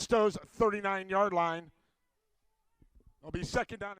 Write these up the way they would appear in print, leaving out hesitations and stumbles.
Stow's 39-yard line. It'll be second down.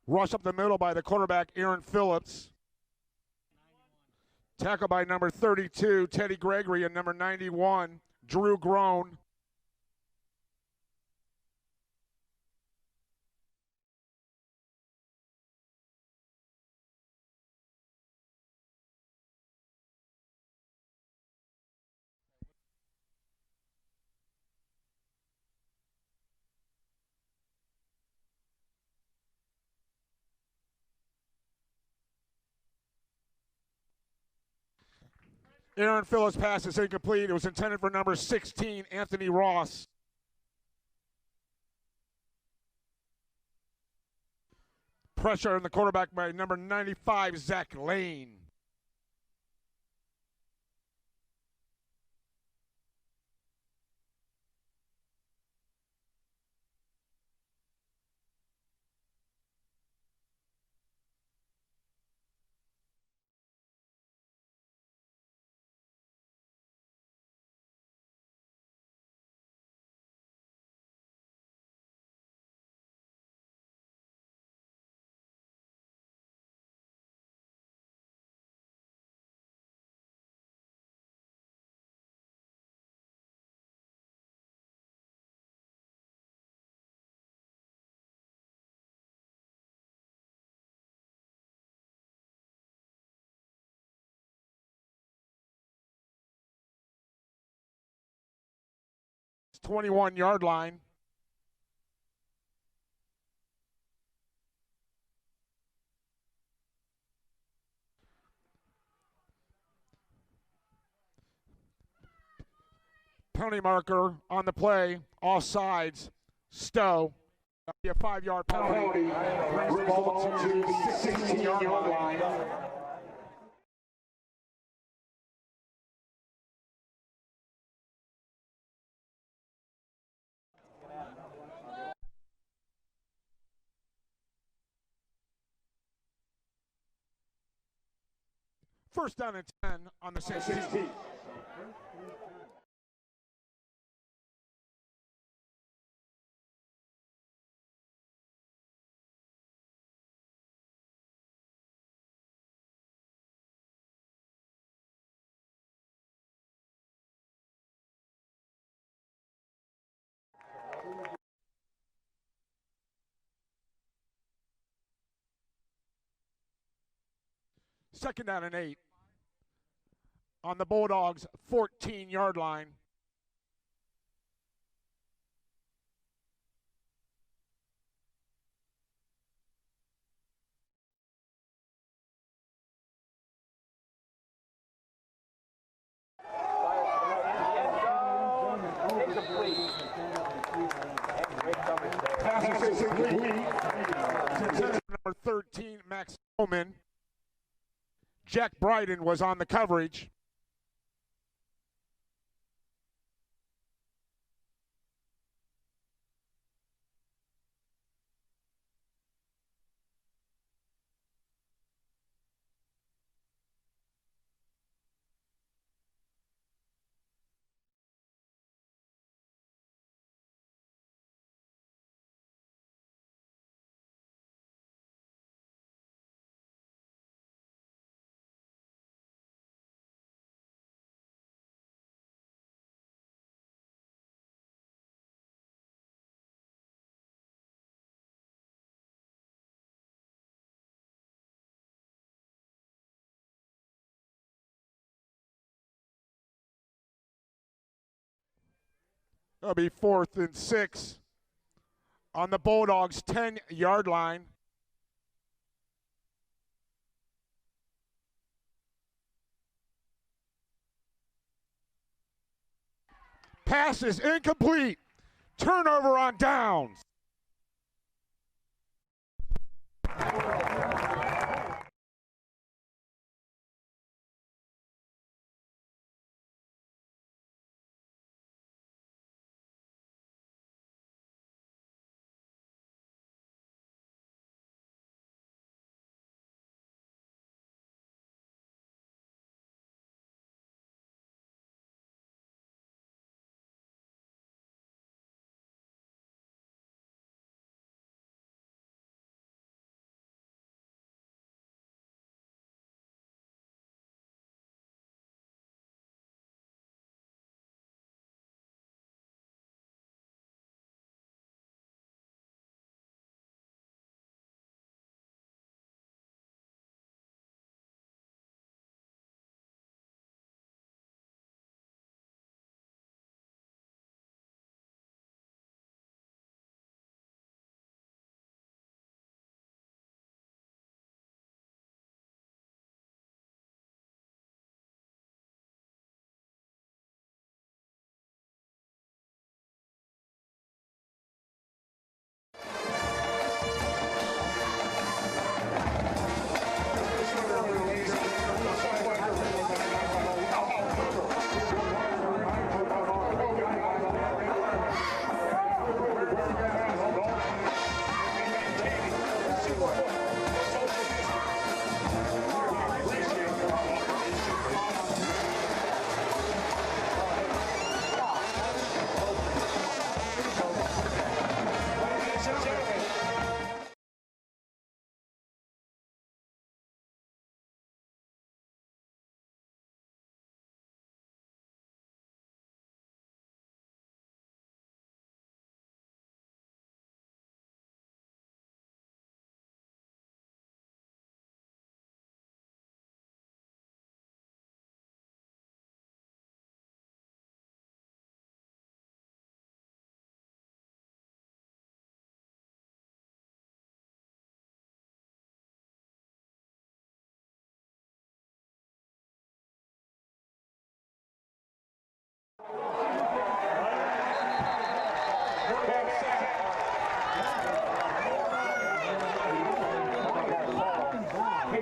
Rush up the middle by the quarterback, Aaron Phillips. Tackle by number 32, Teddy Gregory, and number 91, Drew Groan. Aaron Phillips' pass is incomplete. It was intended for number 16, Anthony Ross. Pressure on the quarterback by number 95, Zach Lane. It's 21-yard line. Penalty marker on the play, offsides, Stow. That'll be a 5-yard penalty. Brings the ball to the 16-yard line. First down and 10 on the 16. Second down and 8 on the Bulldogs' 14-yard line. Passes incomplete. Number 13, Max Bowman. Jack Bryden was on the coverage. It'll be 4th and 6 on the Bulldogs' 10-yard line. Pass is incomplete. Turnover on downs.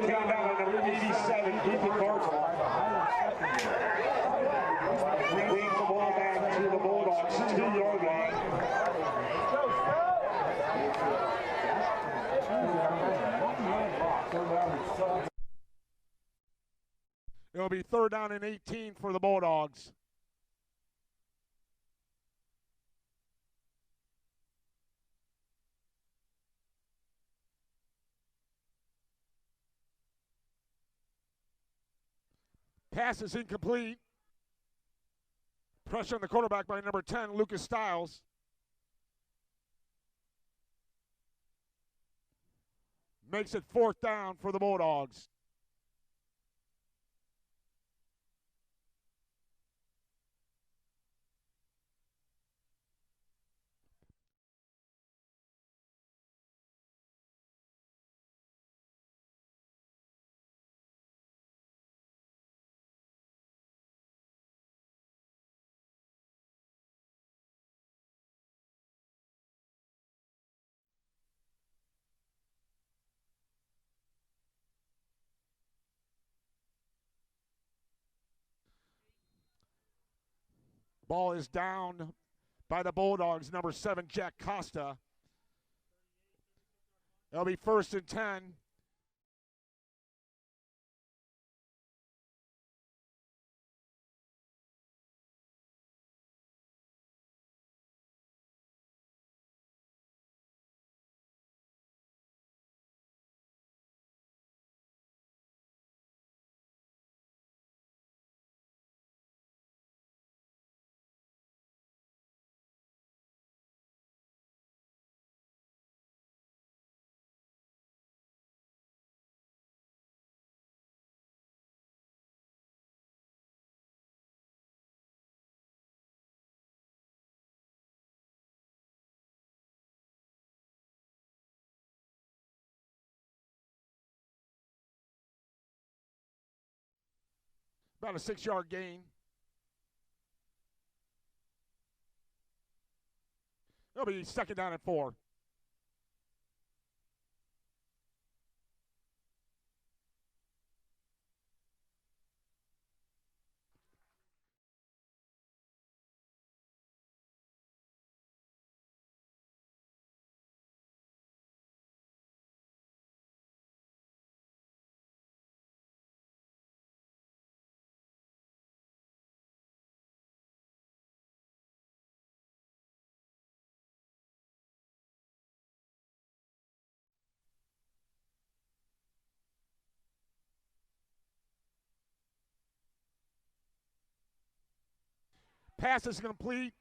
Down by number 87, Ethan Barton. Brings the ball back to the Bulldogs, 2-yard line. It'll be 3rd down and 18 for the Bulldogs. Pass is incomplete. Pressure on the quarterback by number 10, Lucas Stiles. Makes it 4th down for the Bulldogs. Ball is down by the Bulldogs, number 7, Jack Costa. It'll be 1st and 10. About a 6-yard gain. It'll be 2nd down and 4. Pass is complete.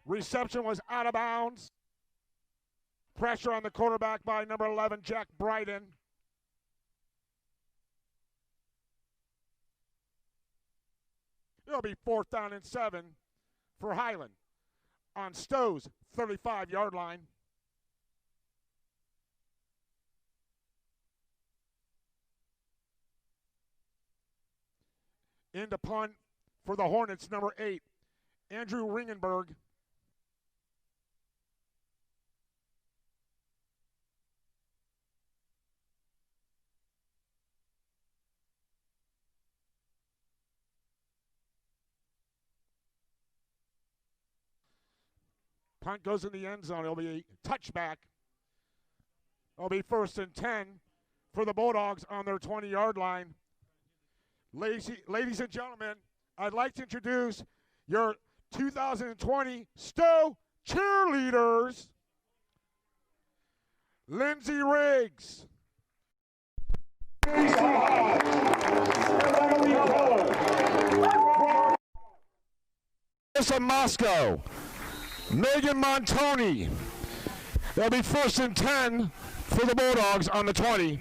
Reception was out of bounds. Pressure on the quarterback by number 11, Jack Bryden. It'll be 4th down and 7 for Highland on Stow's 35-yard line. Into punt for the Hornets, number 8, Andrew Ringenberg. Punt goes in the end zone. It'll be a touchback. It'll be 1st and 10 for the Bulldogs on their 20-yard line. Ladies and gentlemen, I'd like to introduce your 2020 Stow cheerleaders. Lindsay Riggs. Melissa Moscow. Megan Montoni. That'll be 1st and 10 for the Bulldogs on the 20.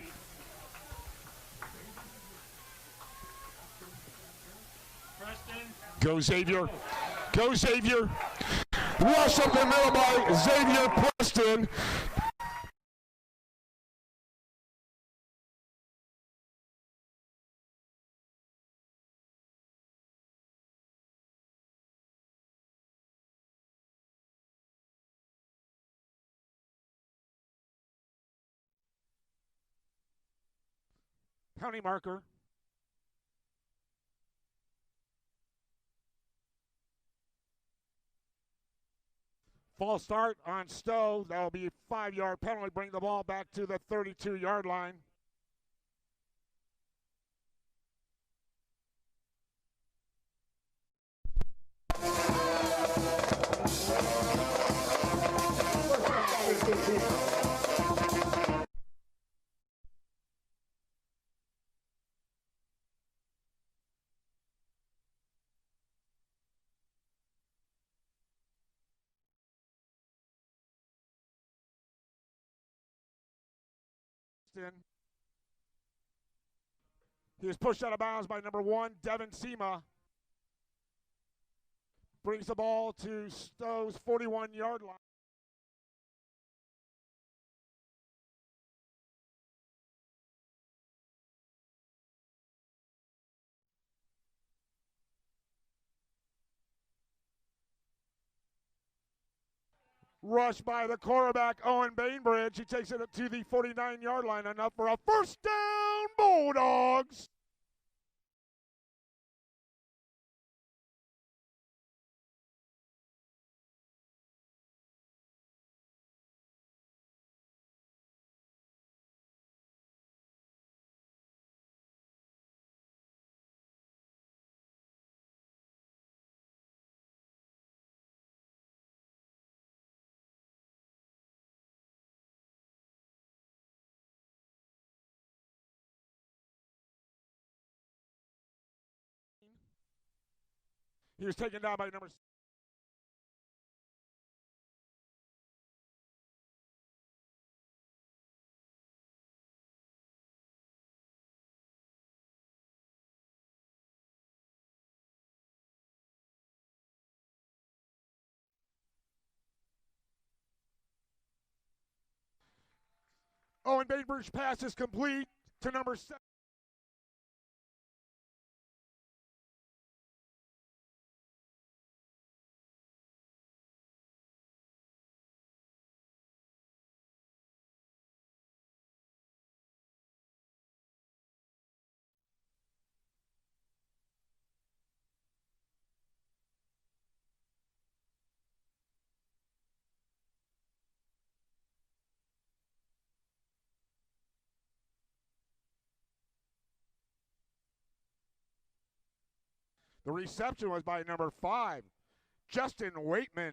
Go Xavier. Go Xavier. Rush up the middle by Xavier Preston. County marker. False start on Stow. That'll be a 5-yard penalty. Bring the ball back to the 32-yard line. He is pushed out of bounds by number 1, Devin Sema. Brings the ball to Stow's 41-yard line. Rushed by the quarterback, Owen Bainbridge. He takes it to the 49-yard line, enough for a first down, Bulldogs. He was taken down by number 6. Owen Bainbridge pass is complete to number 7. The reception was by number 5, Justin Waitman.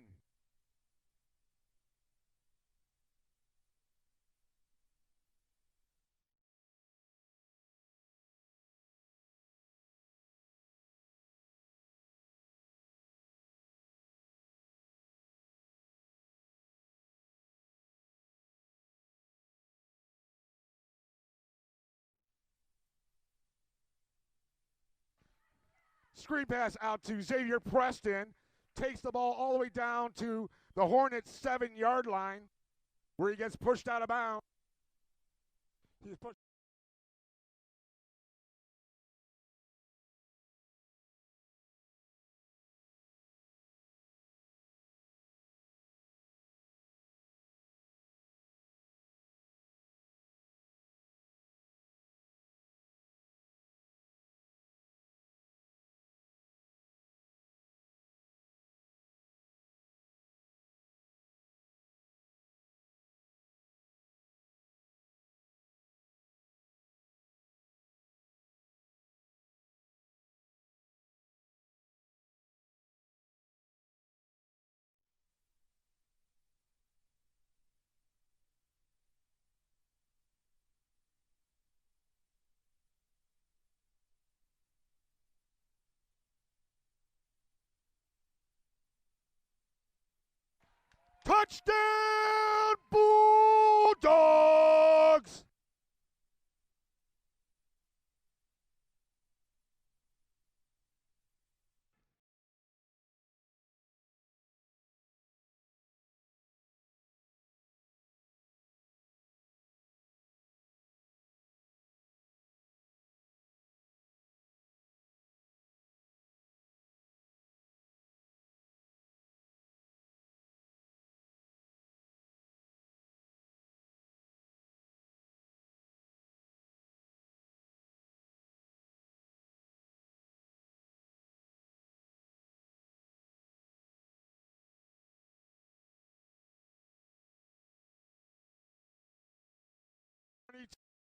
Screen pass out to Xavier Preston. Takes the ball all the way down to the Hornets' 7-yard line, where he gets pushed out of bounds. He's pushed. Touchdown, Bulldogs!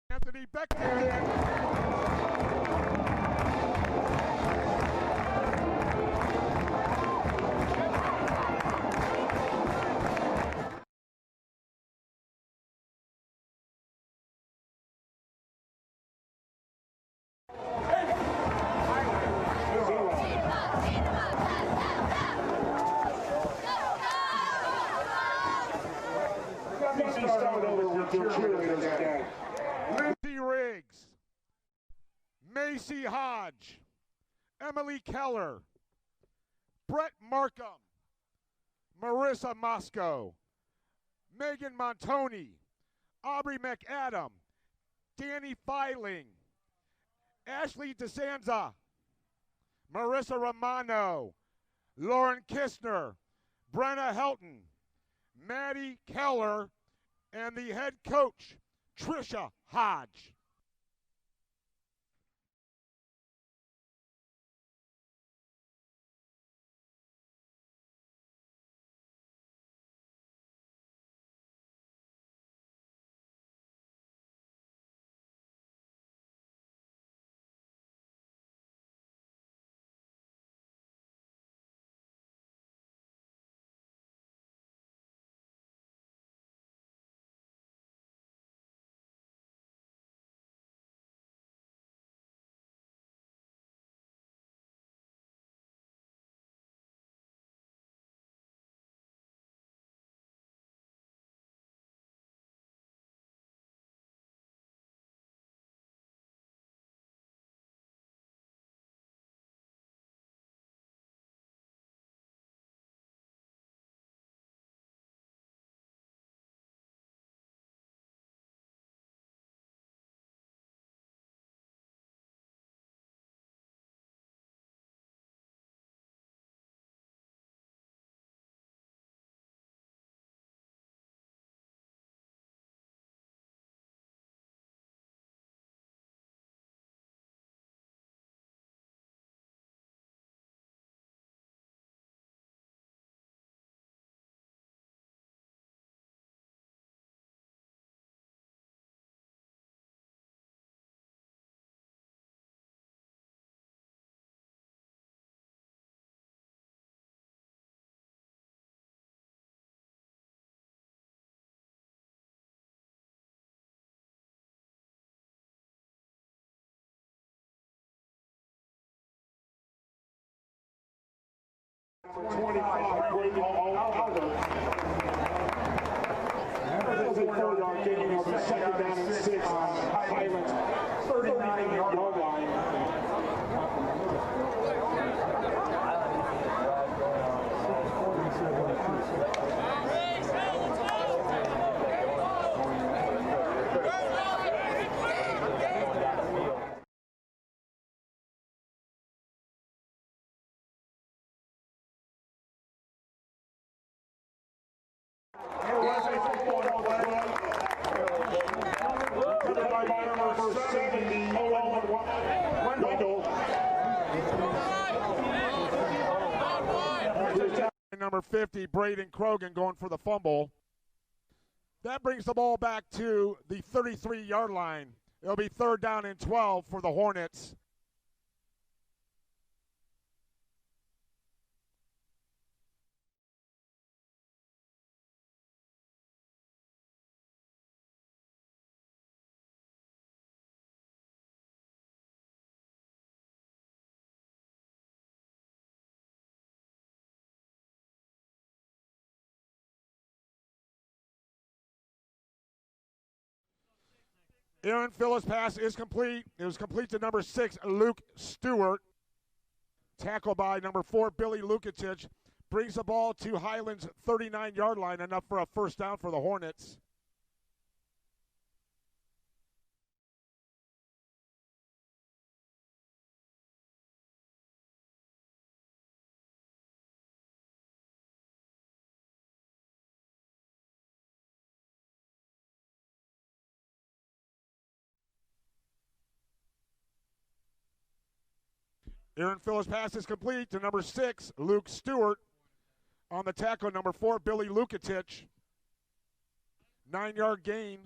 Anthony Beckton. Lucy Riggs, Macy Hodge, Emily Keller, Brett Markham, Marissa Moscow, Megan Montoni, Aubrey McAdam, Danny Filing, Ashley DeSanza, Marissa Romano, Lauren Kistner, Brenna Helton, Maddie Keller, and the head coach, Trisha Hodge. Number 25, Brady Alder. That was a 4-yard gain on the second down and 6 on Highland's 39-yard line. Number 50, Braden Krogan going for the fumble. That brings the ball back to the 33-yard line. It'll be 3rd down and 12 for the Hornets. Aaron Phillips' pass is complete. It was complete to number 6, Luke Stewart. Tackled by number 4, Billy Lukacic. Brings the ball to Highland's 39-yard line, enough for a 1st down for the Hornets. Aaron Phillips' pass is complete to number 6, Luke Stewart. On the tackle, number 4, Billy Lukacic. 9-yard gain.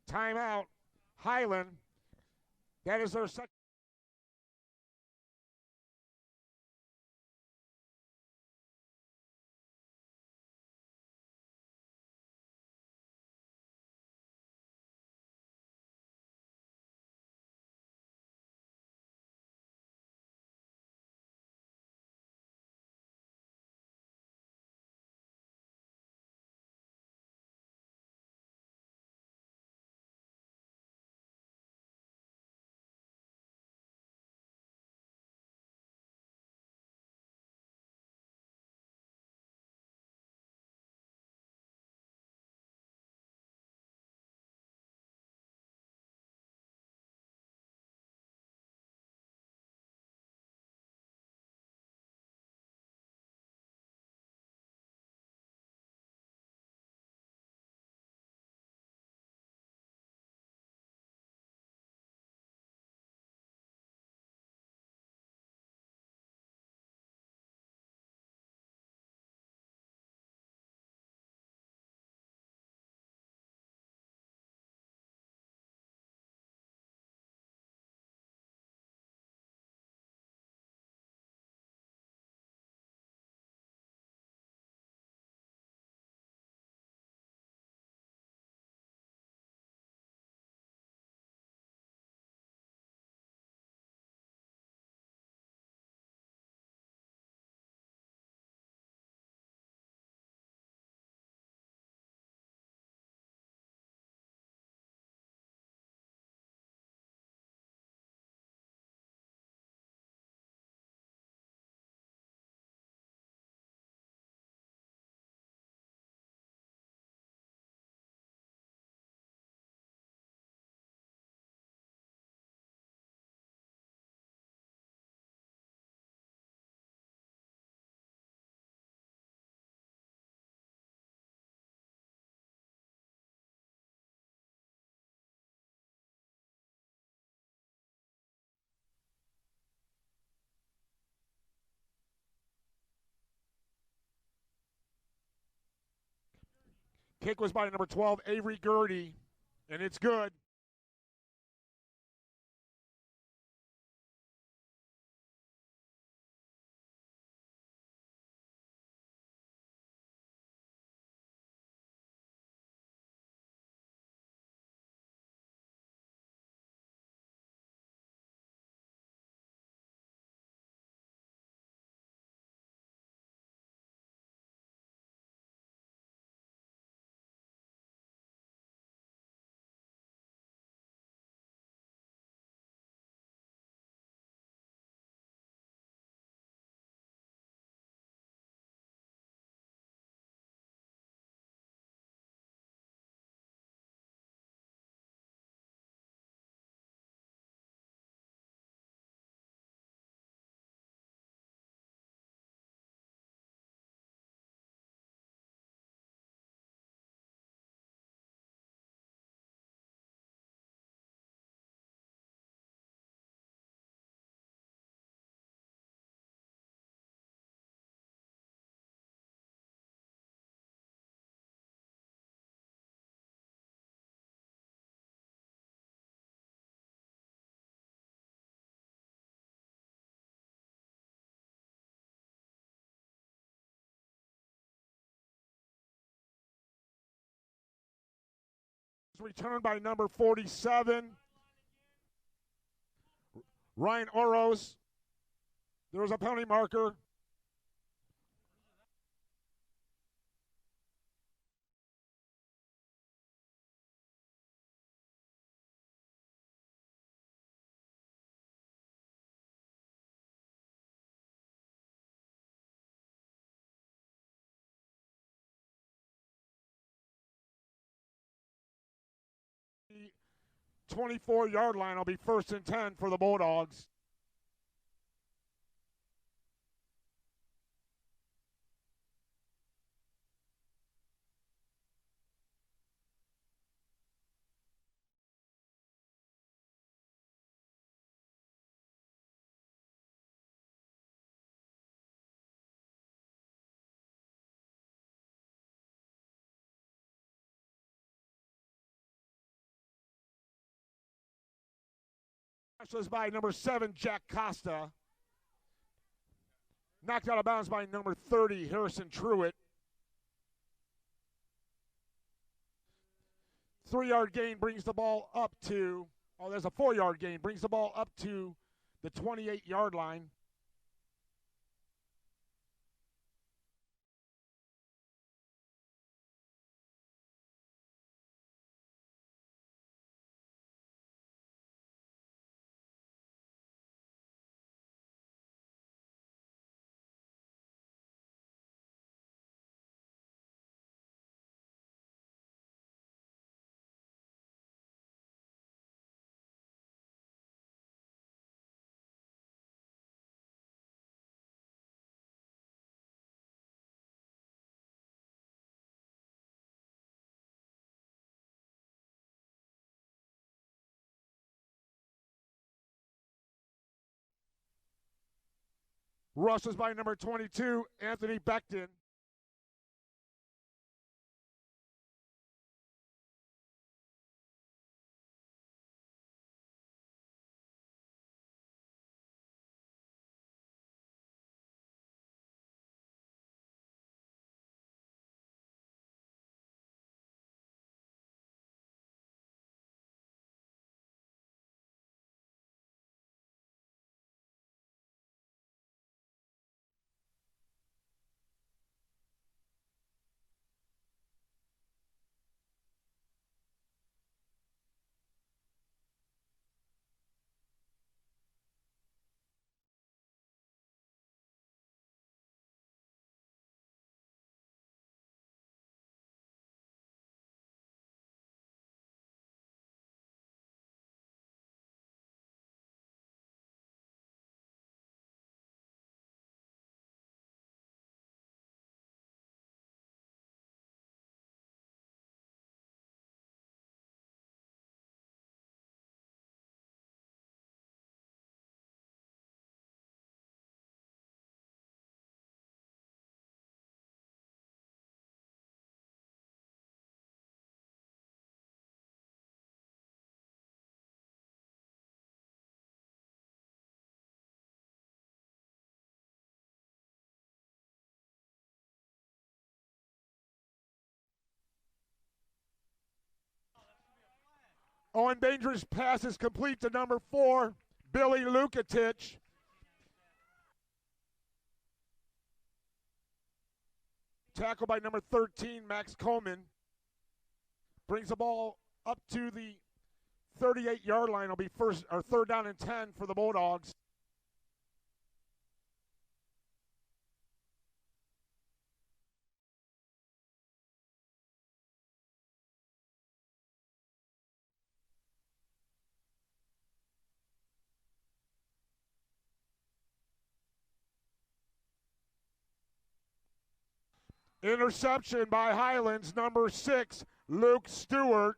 Timeout. Highland. That is their second. Kick was by number 12, Avery Gurdy, and it's good. Returned by number 47, Ryan Oros. There was a penalty marker. The 24-yard line will be 1st and 10 for the Bulldogs. Was by number 7, Jack Costa. Knocked out of bounds by number 30, Harrison Truitt. 3-yard gain brings the ball up to, there's a 4-yard gain, brings the ball up to the 28-yard line. Rushes by number 22, Anthony Becton. Owen Danger's pass is complete to number 4, Billy Lukatich. Tackle by number 13, Max Coleman. Brings the ball up to the 38-yard line. It'll be third down and 10 for the Bulldogs. Interception by Highlands, number 6, Luke Stewart.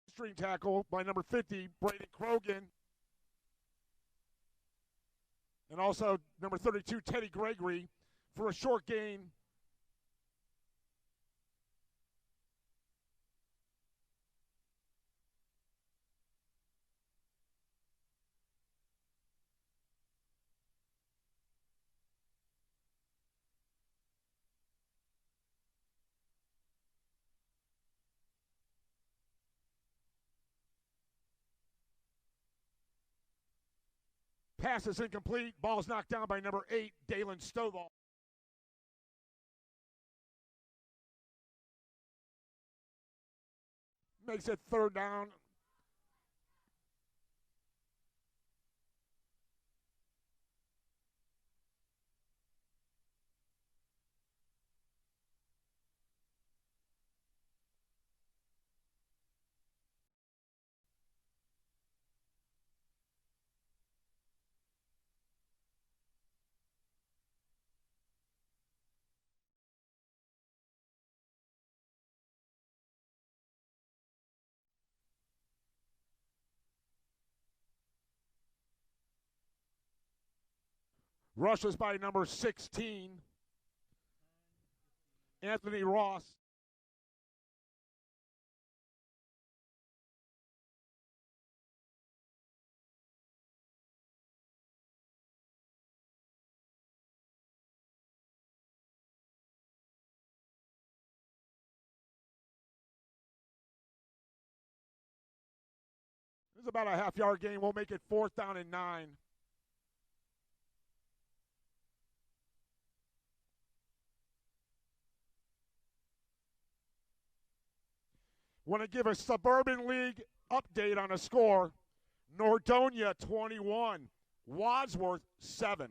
String tackle by number 50, Braden Krogan. And also number 32, Teddy Gregory, for a short gain. Pass is incomplete. Ball's knocked down by number 8, Dalen Stovall. Makes it third down Rushes by number 16, Anthony Ross. This is about a half-yard gain. We'll make it 4th down and 9. Want to give a Suburban League update on a score. Nordonia 21, Wadsworth 7.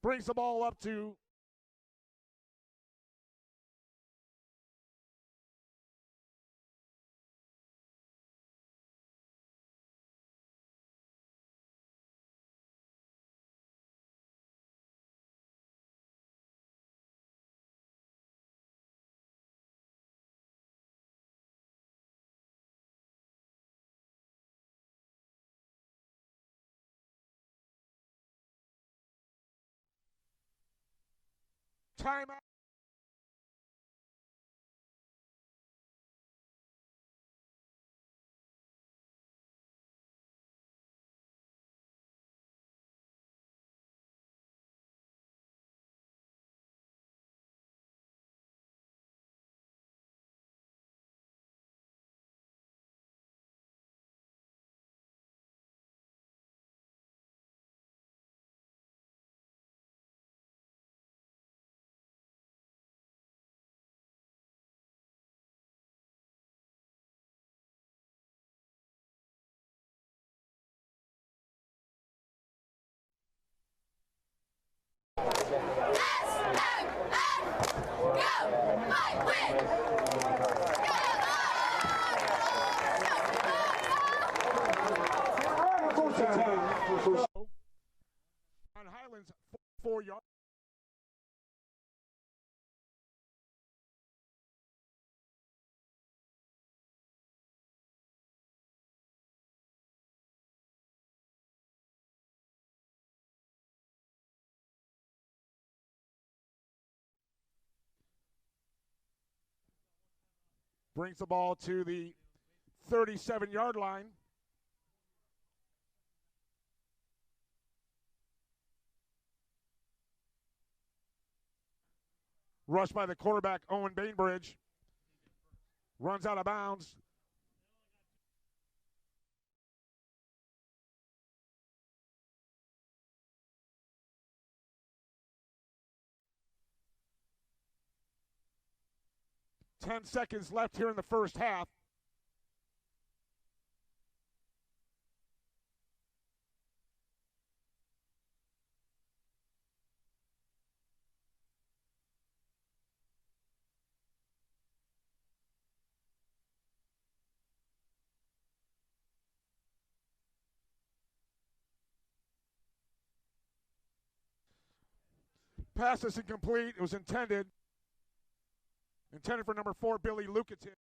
Brings the ball up to timeout. First and 10 for on Highland's 4-yard. Brings the ball to the 37-yard line. Rushed by the quarterback, Owen Bainbridge. Runs out of bounds. Ten seconds left here in the first half. Pass is incomplete. It was intended for number 4, Billy Lucatin.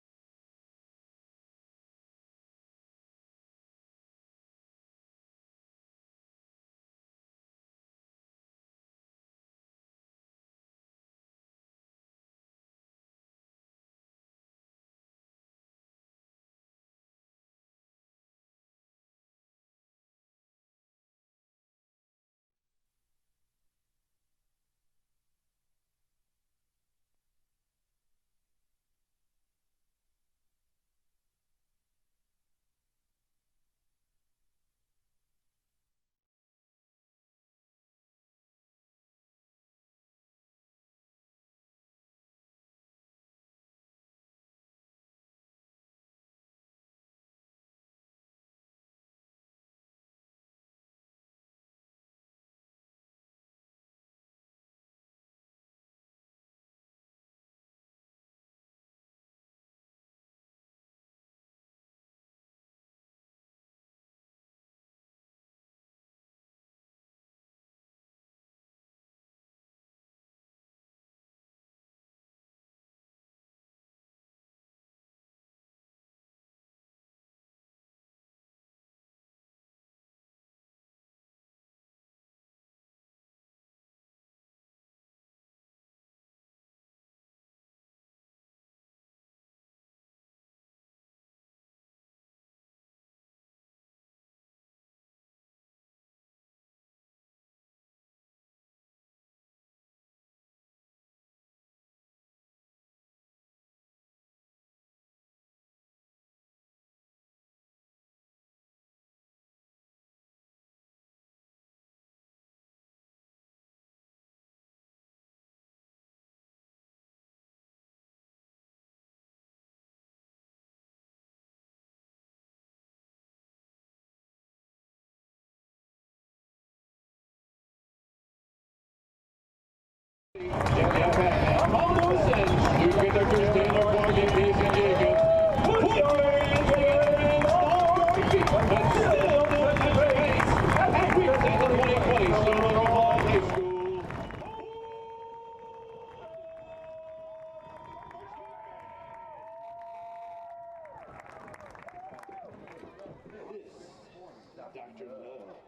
Dr. Love,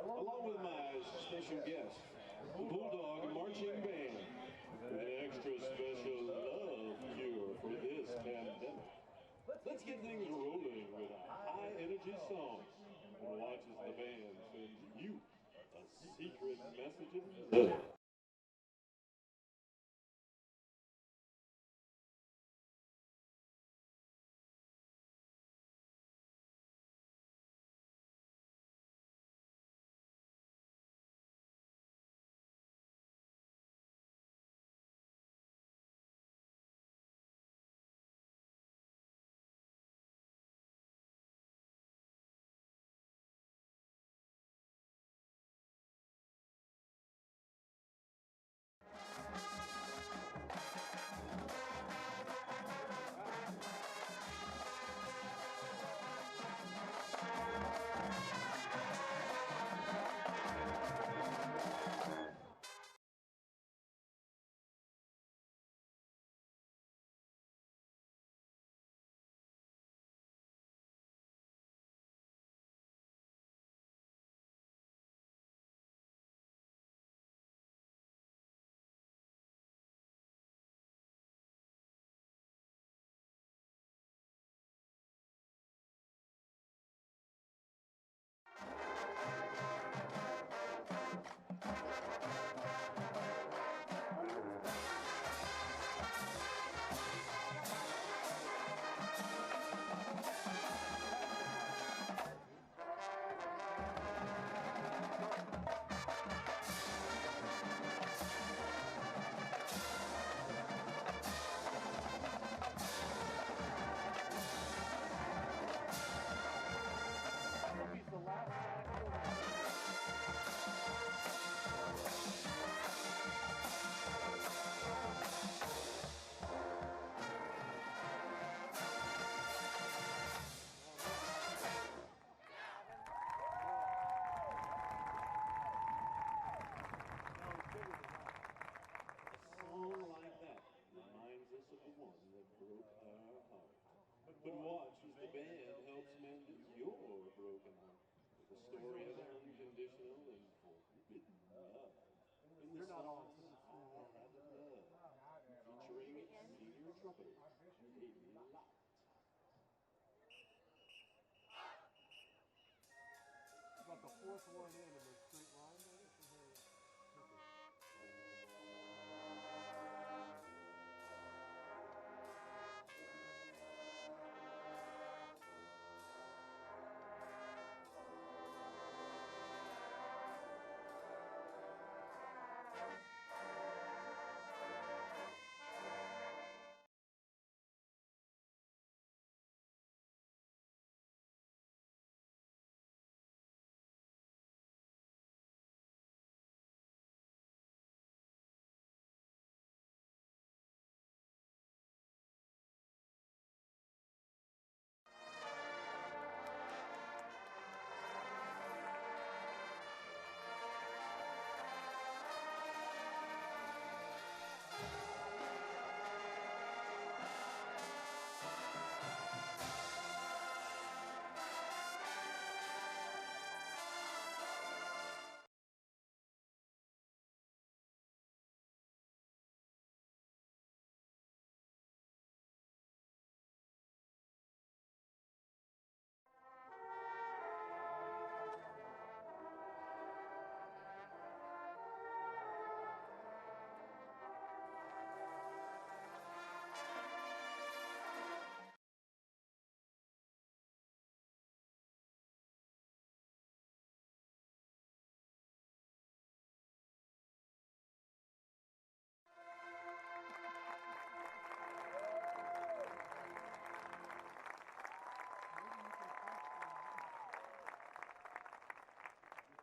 along with my special guest, Bulldog Marching Band, with an extra special love cure for this pandemic. Let's get things rolling with a high-energy song and watch as the band sends you a secret message of love. trumpeter, a lot. About the fourth one in a straight line,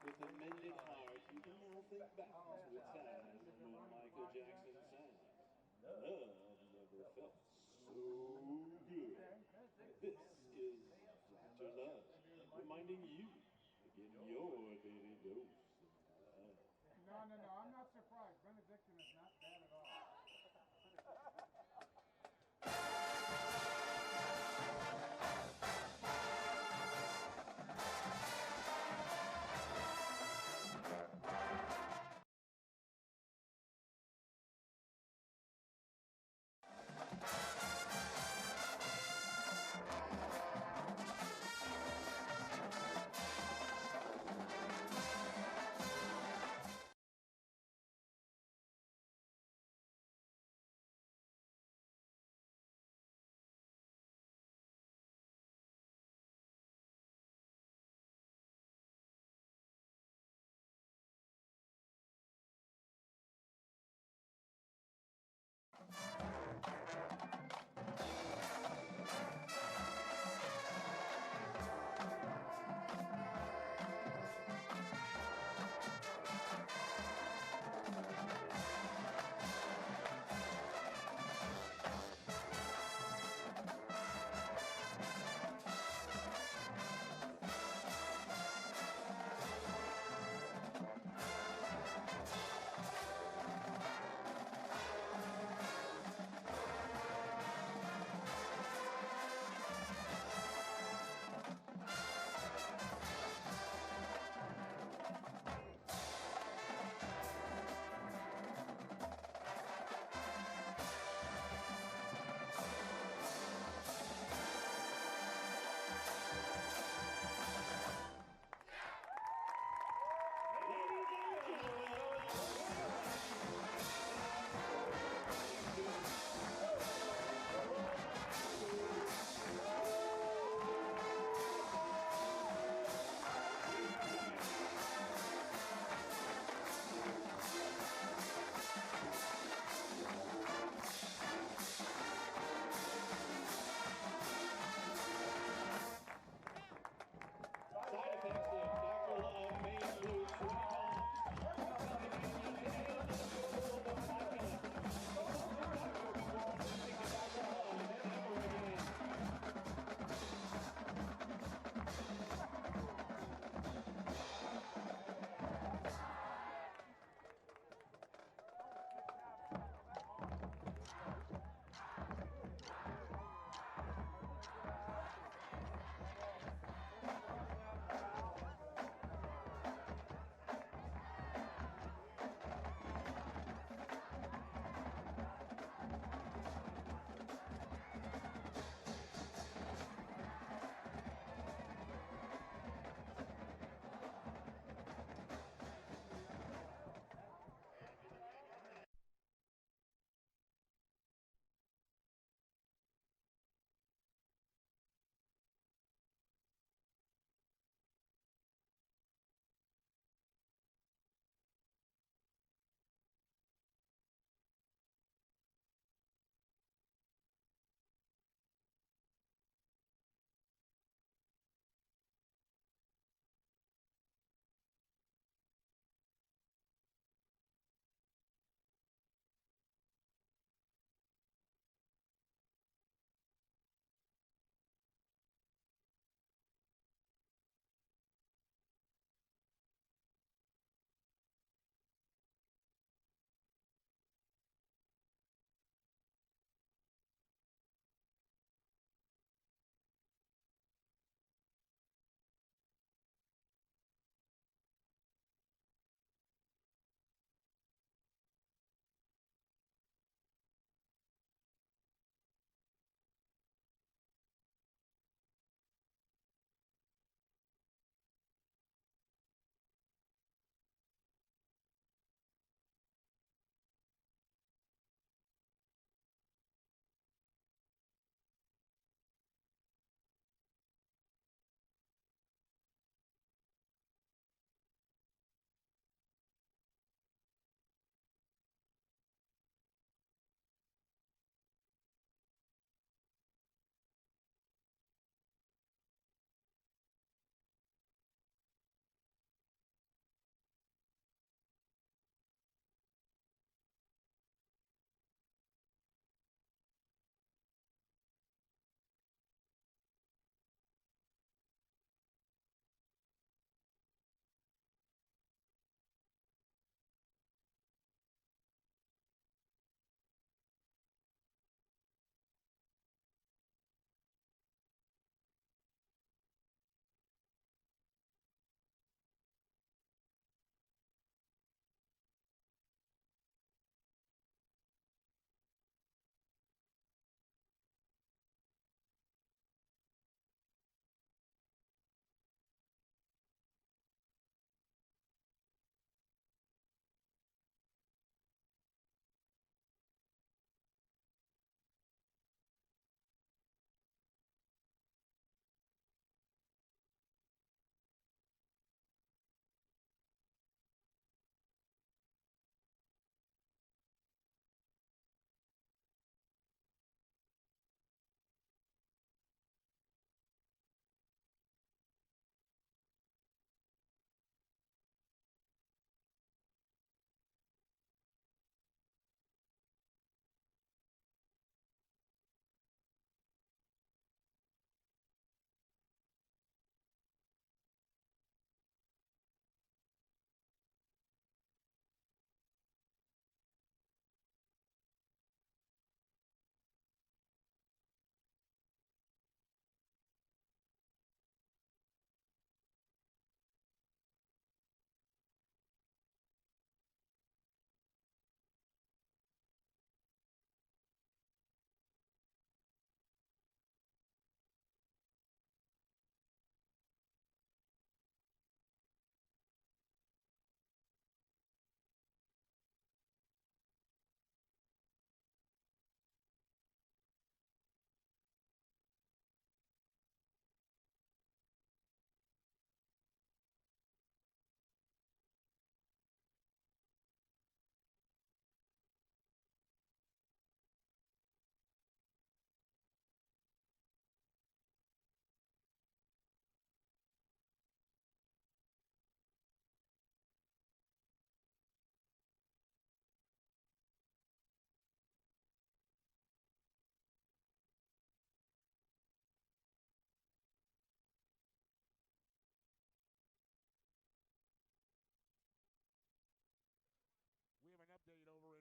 With a mended heart, you can now think back to a time when Michael Jackson sang, "Love never felt so good." This is Dr. Love, reminding you to get your daily dose of love. No, I'm not surprised. Benediction is not bad at all.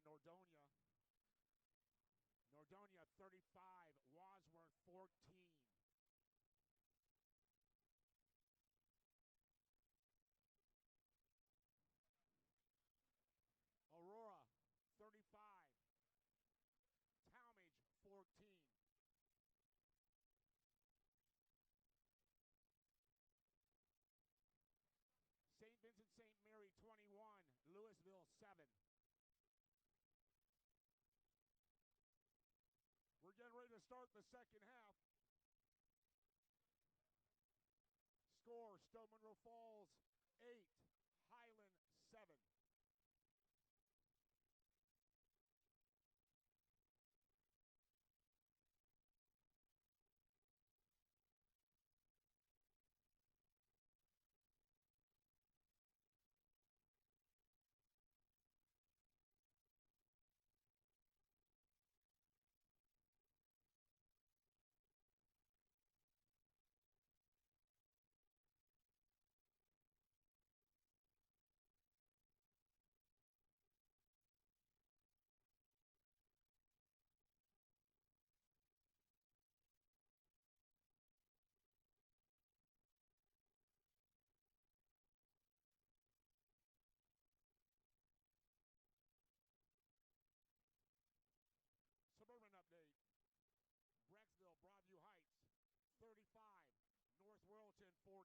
Nordonia. Nordonia 35, Wadsworth 14. Aurora 35, Talmadge 14. St. Vincent St. Mary 21, Louisville 7. We're getting ready to start the second half. Score, Stow-Munroe Falls 8, Highland 7. Suburban update. Brecksville, Broadview Heights 35, North Royalton 14.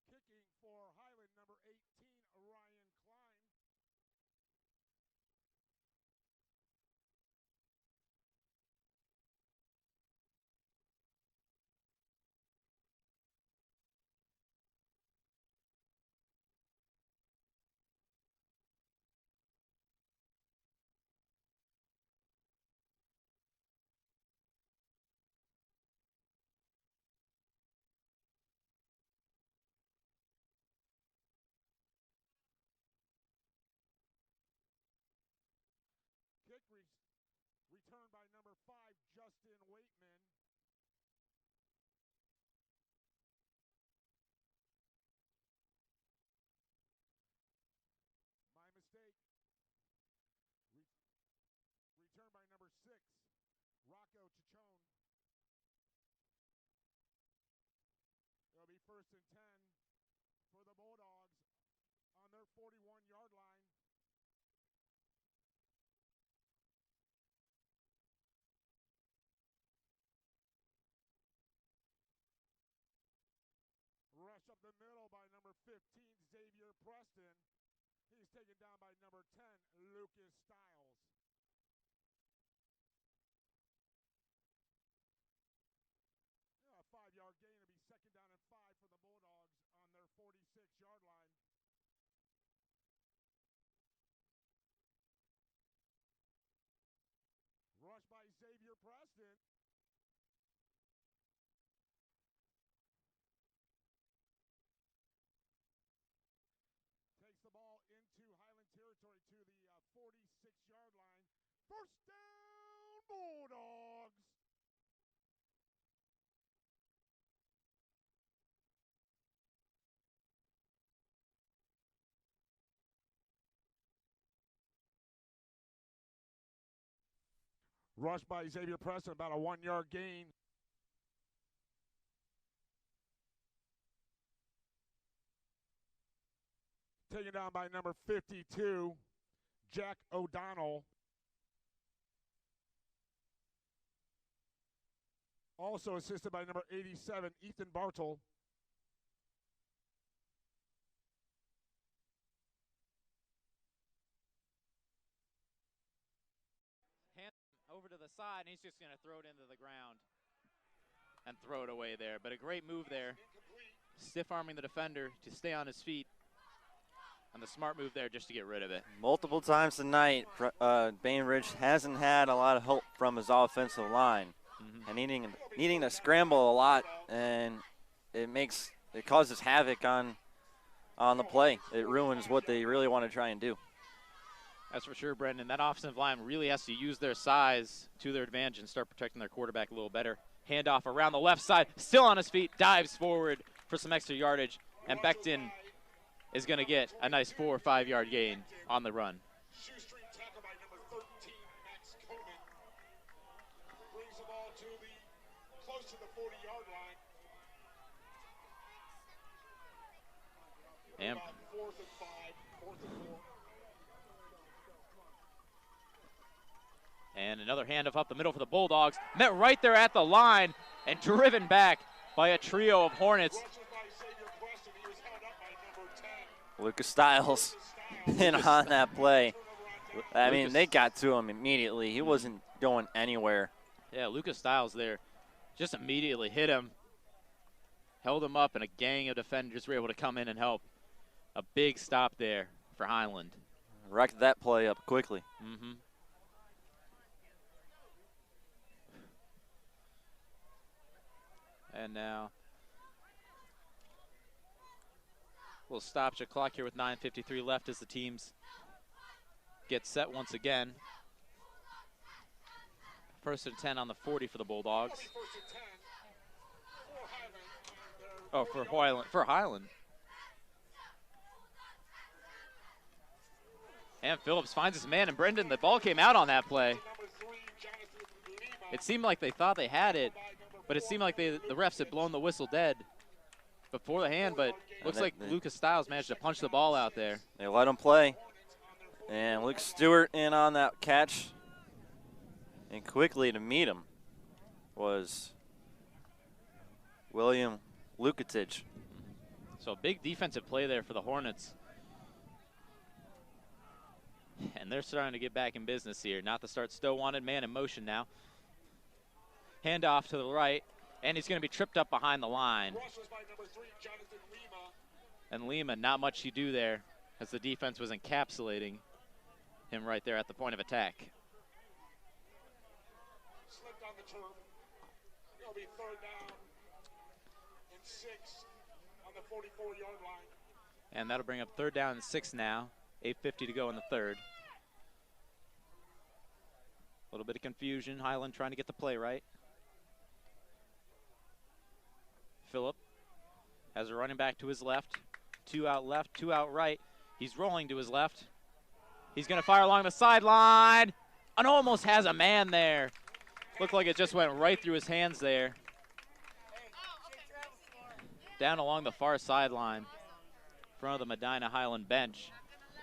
Kicking for Highland, number 18, Ryan Klein. Kick returned by number 5, Justin Waitman. My mistake. Returned by number 6, Rocco Chichone. It'll be 1st and 10 for the Bulldogs on their 41-yard line. Rush up the middle by number 15, Xavier Preston. He's taken down by number 10, Lucas Stiles. A 5-yard gain to be 2nd down and 5 for the Bulldogs on their 46-yard line. Rush by Xavier Preston. Takes the ball into Highland territory to the 46-yard line. 1st down, Bulldogs. Rush by Xavier Preston, about a 1-yard gain. Taken down by number 52, Jack O'Donnell. Also assisted by number 87, Ethan Bartle. Hand over to the side, and he's just going to throw it into the ground and throw it away there. But a great move there, stiff-arming the defender to stay on his feet. And the smart move there just to get rid of it. Multiple times tonight, Bainbridge hasn't had a lot of help from his offensive line, and needing to scramble a lot, and it causes havoc on on the play. It ruins what they really want to try and do. That's for sure, Brendan. That offensive line really has to use their size to their advantage and start protecting their quarterback a little better. Handoff around the left side, still on his feet, dives forward for some extra yardage, and Becton is going to get a nice 4 or 5 yard gain on the run. Shoestring tackle by number 13, Max Conan. Brings the ball to close to the 40-yard line. And About 4th and 5, 4th and 4. And another handoff up the middle for the Bulldogs. Met right there at the line and driven back by a trio of Hornets. Lucas Stiles in on that play. I mean, they got to him immediately. He wasn't going anywhere. Yeah, Lucas Stiles there just immediately hit him, held him up, and a gang of defenders were able to come in and help. A big stop there for Highland. Wrecked that play up quickly. Mm-hmm. And now we'll stop the clock here with 9:53 left as the teams get set once again. 1st and 10 on the 40 for the Bulldogs. Oh, for Highland. And Phillips finds his man, and Brendan, the ball came out on that play. It seemed like they thought they had it, but it seemed like the refs had blown the whistle dead before the hand, but looks like Lucas Stiles managed to punch the ball out there. They let him play. And Luke Stewart in on that catch. And quickly to meet him was William Lukatic. So a big defensive play there for the Hornets. And they're starting to get back in business here. Not the start Stowe wanted, man in motion now. Handoff to the right, and he's going to be tripped up behind the line. And Lima, not much you do there as the defense was encapsulating him right there at the point of attack. Slipped on the turf. It'll be 3rd down and 6 on the 44-yard line. And that'll bring up 3rd down and 6 now. 8:50 to go in the 3rd. A little bit of confusion. Highland trying to get the play right. Phillip has a running back to his left. 2 out left, 2 out right. He's rolling to his left. He's going to fire along the sideline and almost has a man there. Looked like it just went right through his hands there. Down along the far sideline in front of the Medina Highland bench.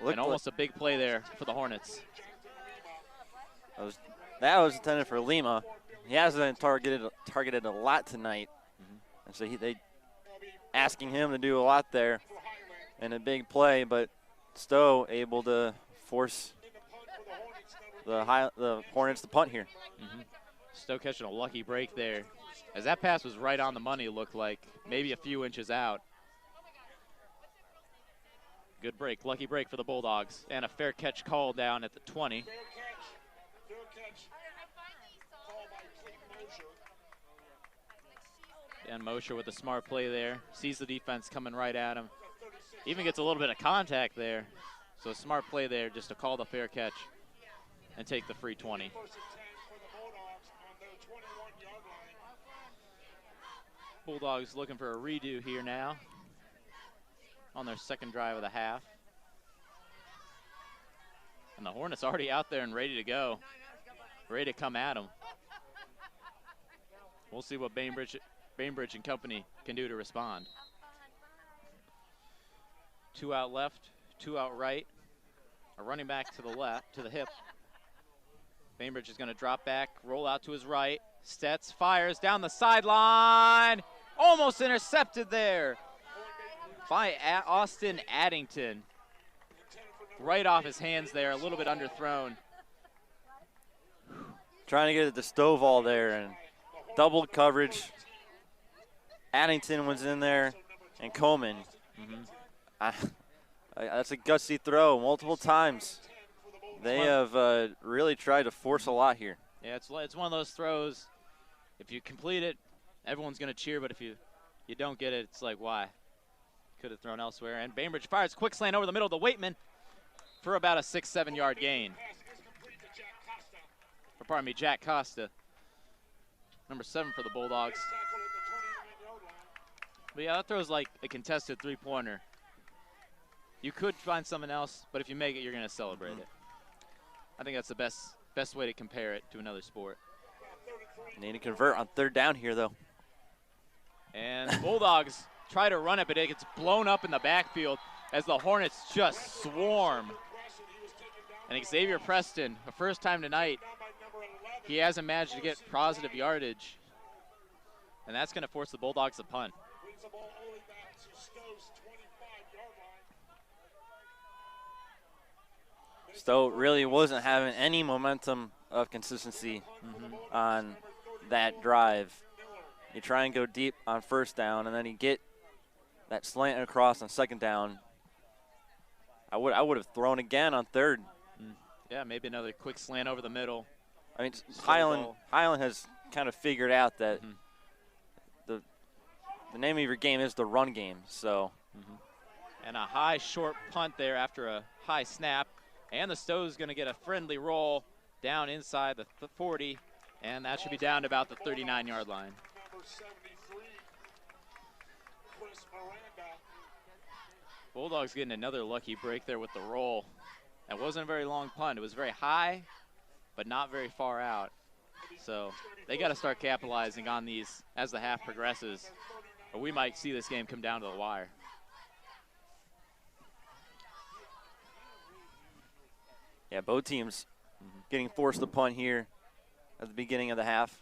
And almost a big play there for the Hornets. That was intended for Lima. He hasn't targeted a lot tonight. And so they asking him to do a lot there and a big play, but Stowe able to force the Hornets to punt here. Stowe catching a lucky break there. As that pass was right on the money, it looked like, maybe a few inches out. Good break, lucky break for the Bulldogs. And a fair catch call down at the 20. Fair catch. Call by Clayton Mosher. And Mosher with a smart play there. Sees the defense coming right at him. Even gets a little bit of contact there. So a smart play there just to call the fair catch and take the free 20. 1st and 10 for the Bulldogs on their 21-yard line. Bulldogs looking for a redo here now on their 2nd drive of the half. And the Hornets already out there and ready to go. Ready to come at them. We'll see what Bainbridge and company can do to respond. 2 out left, 2 out right. A running back to the left, to the hip. Bainbridge is going to drop back, roll out to his right. Stetz fires down the sideline. Almost intercepted there by Austin Addington. Right off his hands there, a little bit underthrown. Trying to get it to Stovall there and double coverage. Addington was in there and Coleman. That's a gutsy throw multiple times. They have really tried to force a lot here. Yeah, it's one of those throws. If you complete it, everyone's going to cheer, but if you don't get it, it's like, why? could have thrown elsewhere. And Bainbridge fires quick slant over the middle to Waitman for about a 6-7 yard gain. Or pardon me, Jack Costa, number 7 for the Bulldogs. But yeah, that throws like a contested three-pointer. You could find something else, but if you make it, you're going to celebrate it. I think that's the best way to compare it to another sport. Need to convert on 3rd down here, though. And the Bulldogs try to run it, but it gets blown up in the backfield as the Hornets just swarm. And Xavier Preston, the first time tonight, he hasn't managed to get positive yardage. And that's going to force the Bulldogs to punt. Stowe really wasn't having any momentum of consistency on that drive. You try and go deep on 1st down, and then you get that slant across on 2nd down. I would have thrown again on 3rd. Yeah, maybe another quick slant over the middle. I mean, Highland has kind of figured out that the name of your game is the run game. So, and a high short punt there after a high snap. And the Stowe's going to get a friendly roll down inside the 40, and that should be down to about the 39-yard line. Bulldogs getting another lucky break there with the roll. That wasn't a very long punt. It was very high, but not very far out. So they got to start capitalizing on these as the half progresses, or we might see this game come down to the wire. Yeah, both teams getting forced to punt here at the beginning of the half.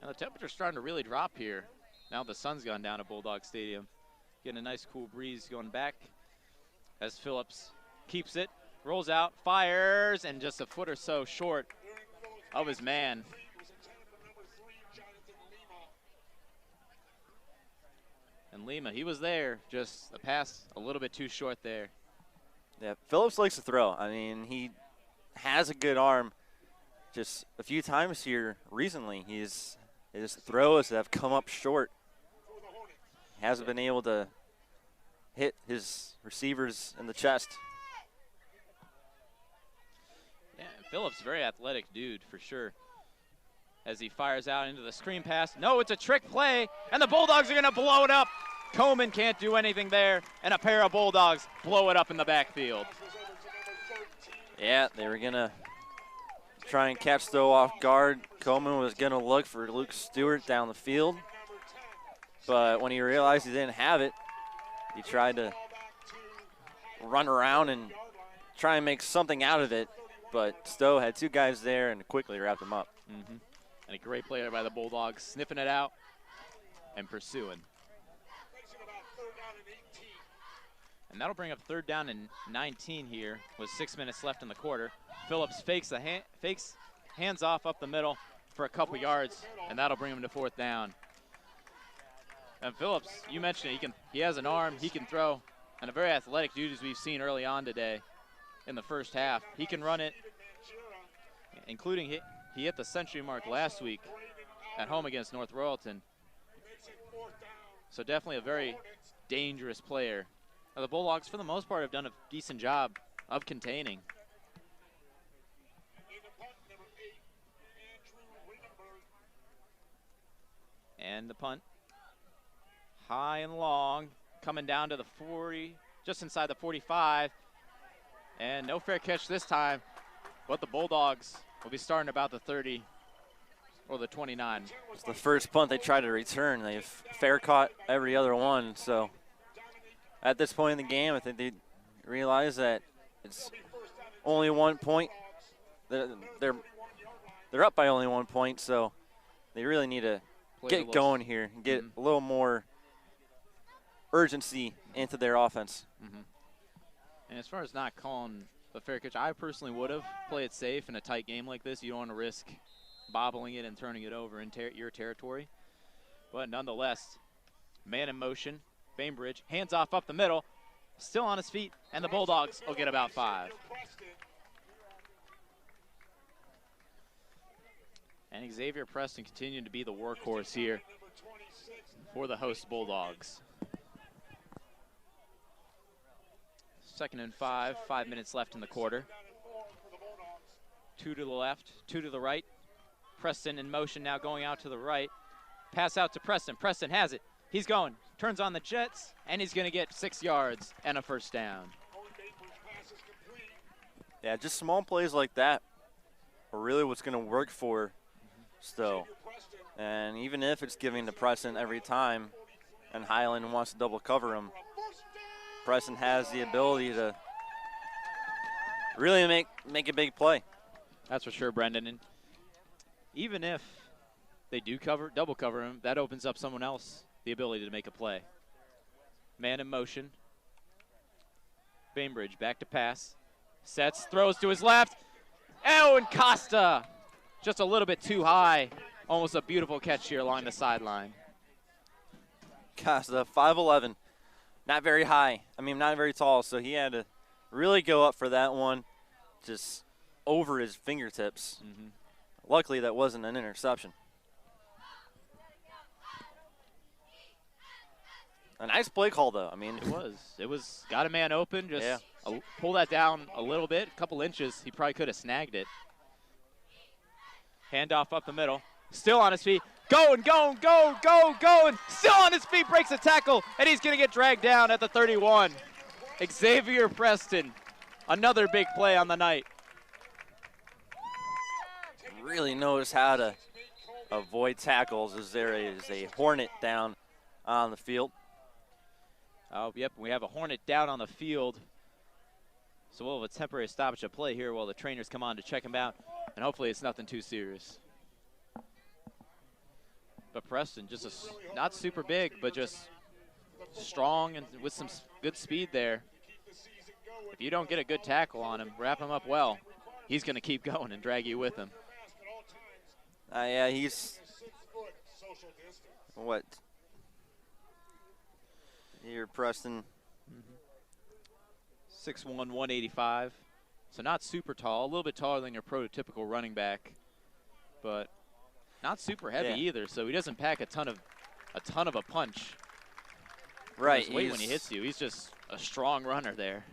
And the temperature's starting to really drop here. Now the sun's gone down at Bulldog Stadium. Getting a nice cool breeze going back as Phillips keeps it, rolls out, fires, and just a foot or so short of his man. And Lima, he was there, just a pass a little bit too short there. Yeah, Phillips likes to throw. I mean, he has a good arm. Just a few times here recently, his throws have come up short. He hasn't been able to hit his receivers in the chest. Yeah, Phillips, very athletic dude for sure. As he fires out into the screen pass. No, it's a trick play, and the Bulldogs are going to blow it up. Coleman can't do anything there, and a pair of Bulldogs blow it up in the backfield. Yeah, they were going to try and catch Stowe off guard. Coleman was going to look for Luke Stewart down the field, but when he realized he didn't have it, he tried to run around and try and make something out of it, but Stowe had 2 guys there and quickly wrapped him up. And a great play there by the Bulldogs, sniffing it out and pursuing. And that'll bring up 3rd down and 19 here with 6 minutes left in the quarter. Phillips fakes hands off up the middle for a couple yards, and that'll bring him to 4th down. And Phillips, you mentioned it, he has an arm, he can throw, and a very athletic dude as we've seen early on today in the first half. He can run it, including he hit the century mark last week at home against North Royalton. So definitely a very dangerous player. Now the Bulldogs, for the most part, have done a decent job of containing. And the punt, high and long, coming down to the 40, just inside the 45. And no fair catch this time, but the Bulldogs will be starting about the 30 or the 29. It's the first punt they tried to return. They've fair caught every other one. So at this point in the game, I think they realize that it's only 1 point. They're up by only 1 point, so they really need to get going here and get a little more urgency into their offense. And as far as not calling the fair catch, I personally would have played it safe in a tight game like this. You don't want to risk bobbling it and turning it over in your territory. But nonetheless, man in motion, Bainbridge, hands off up the middle, still on his feet, and the Bulldogs will get about 5. And Xavier Preston continuing to be the workhorse here for the host Bulldogs. 2nd and 5, 5 minutes left in the quarter. 2 to the left, 2 to the right. Preston in motion now going out to the right. Pass out to Preston. Preston has it. He's going. Turns on the jets, and he's going to get 6 yards and a first down. Yeah, just small plays like that are really what's going to work for Stow. And even if it's giving to Preston every time and Highland wants to double cover him, Preston has the ability to really make a big play. That's for sure, Brendan. And even if they do double cover him, that opens up someone else the ability to make a play. Man in motion. Bainbridge back to pass. Sets, throws to his left. Oh, and Costa just a little bit too high. Almost a beautiful catch here along the sideline. Costa, 5'11", not very high. I mean, not very tall, so he had to really go up for that one, just over his fingertips. Luckily, that wasn't an interception. A nice play call, though. I mean, It was got a man open. Just pull that down a little bit, a couple inches. He probably could have snagged it. Handoff up the middle. Still on his feet. Going. Still on his feet. Breaks a tackle, and he's going to get dragged down at the 31. Xavier Preston, another big play on the night. Really knows how to avoid tackles as there is a Hornet down on the field. Oh, yep, we have a Hornet down on the field. So we'll have a temporary stoppage of play here while the trainers come on to check him out. And hopefully it's nothing too serious. But Preston, just not super big, but just strong and with some good speed there. If you don't get a good tackle on him, wrap him up well, he's going to keep going and drag you with him. Yeah, he's, what? Here, Preston. 6'1", 185. So not super tall, a little bit taller than your prototypical running back, but not super heavy either. So he doesn't pack a ton of a punch. Right. His weight when he hits you. He's just a strong runner there.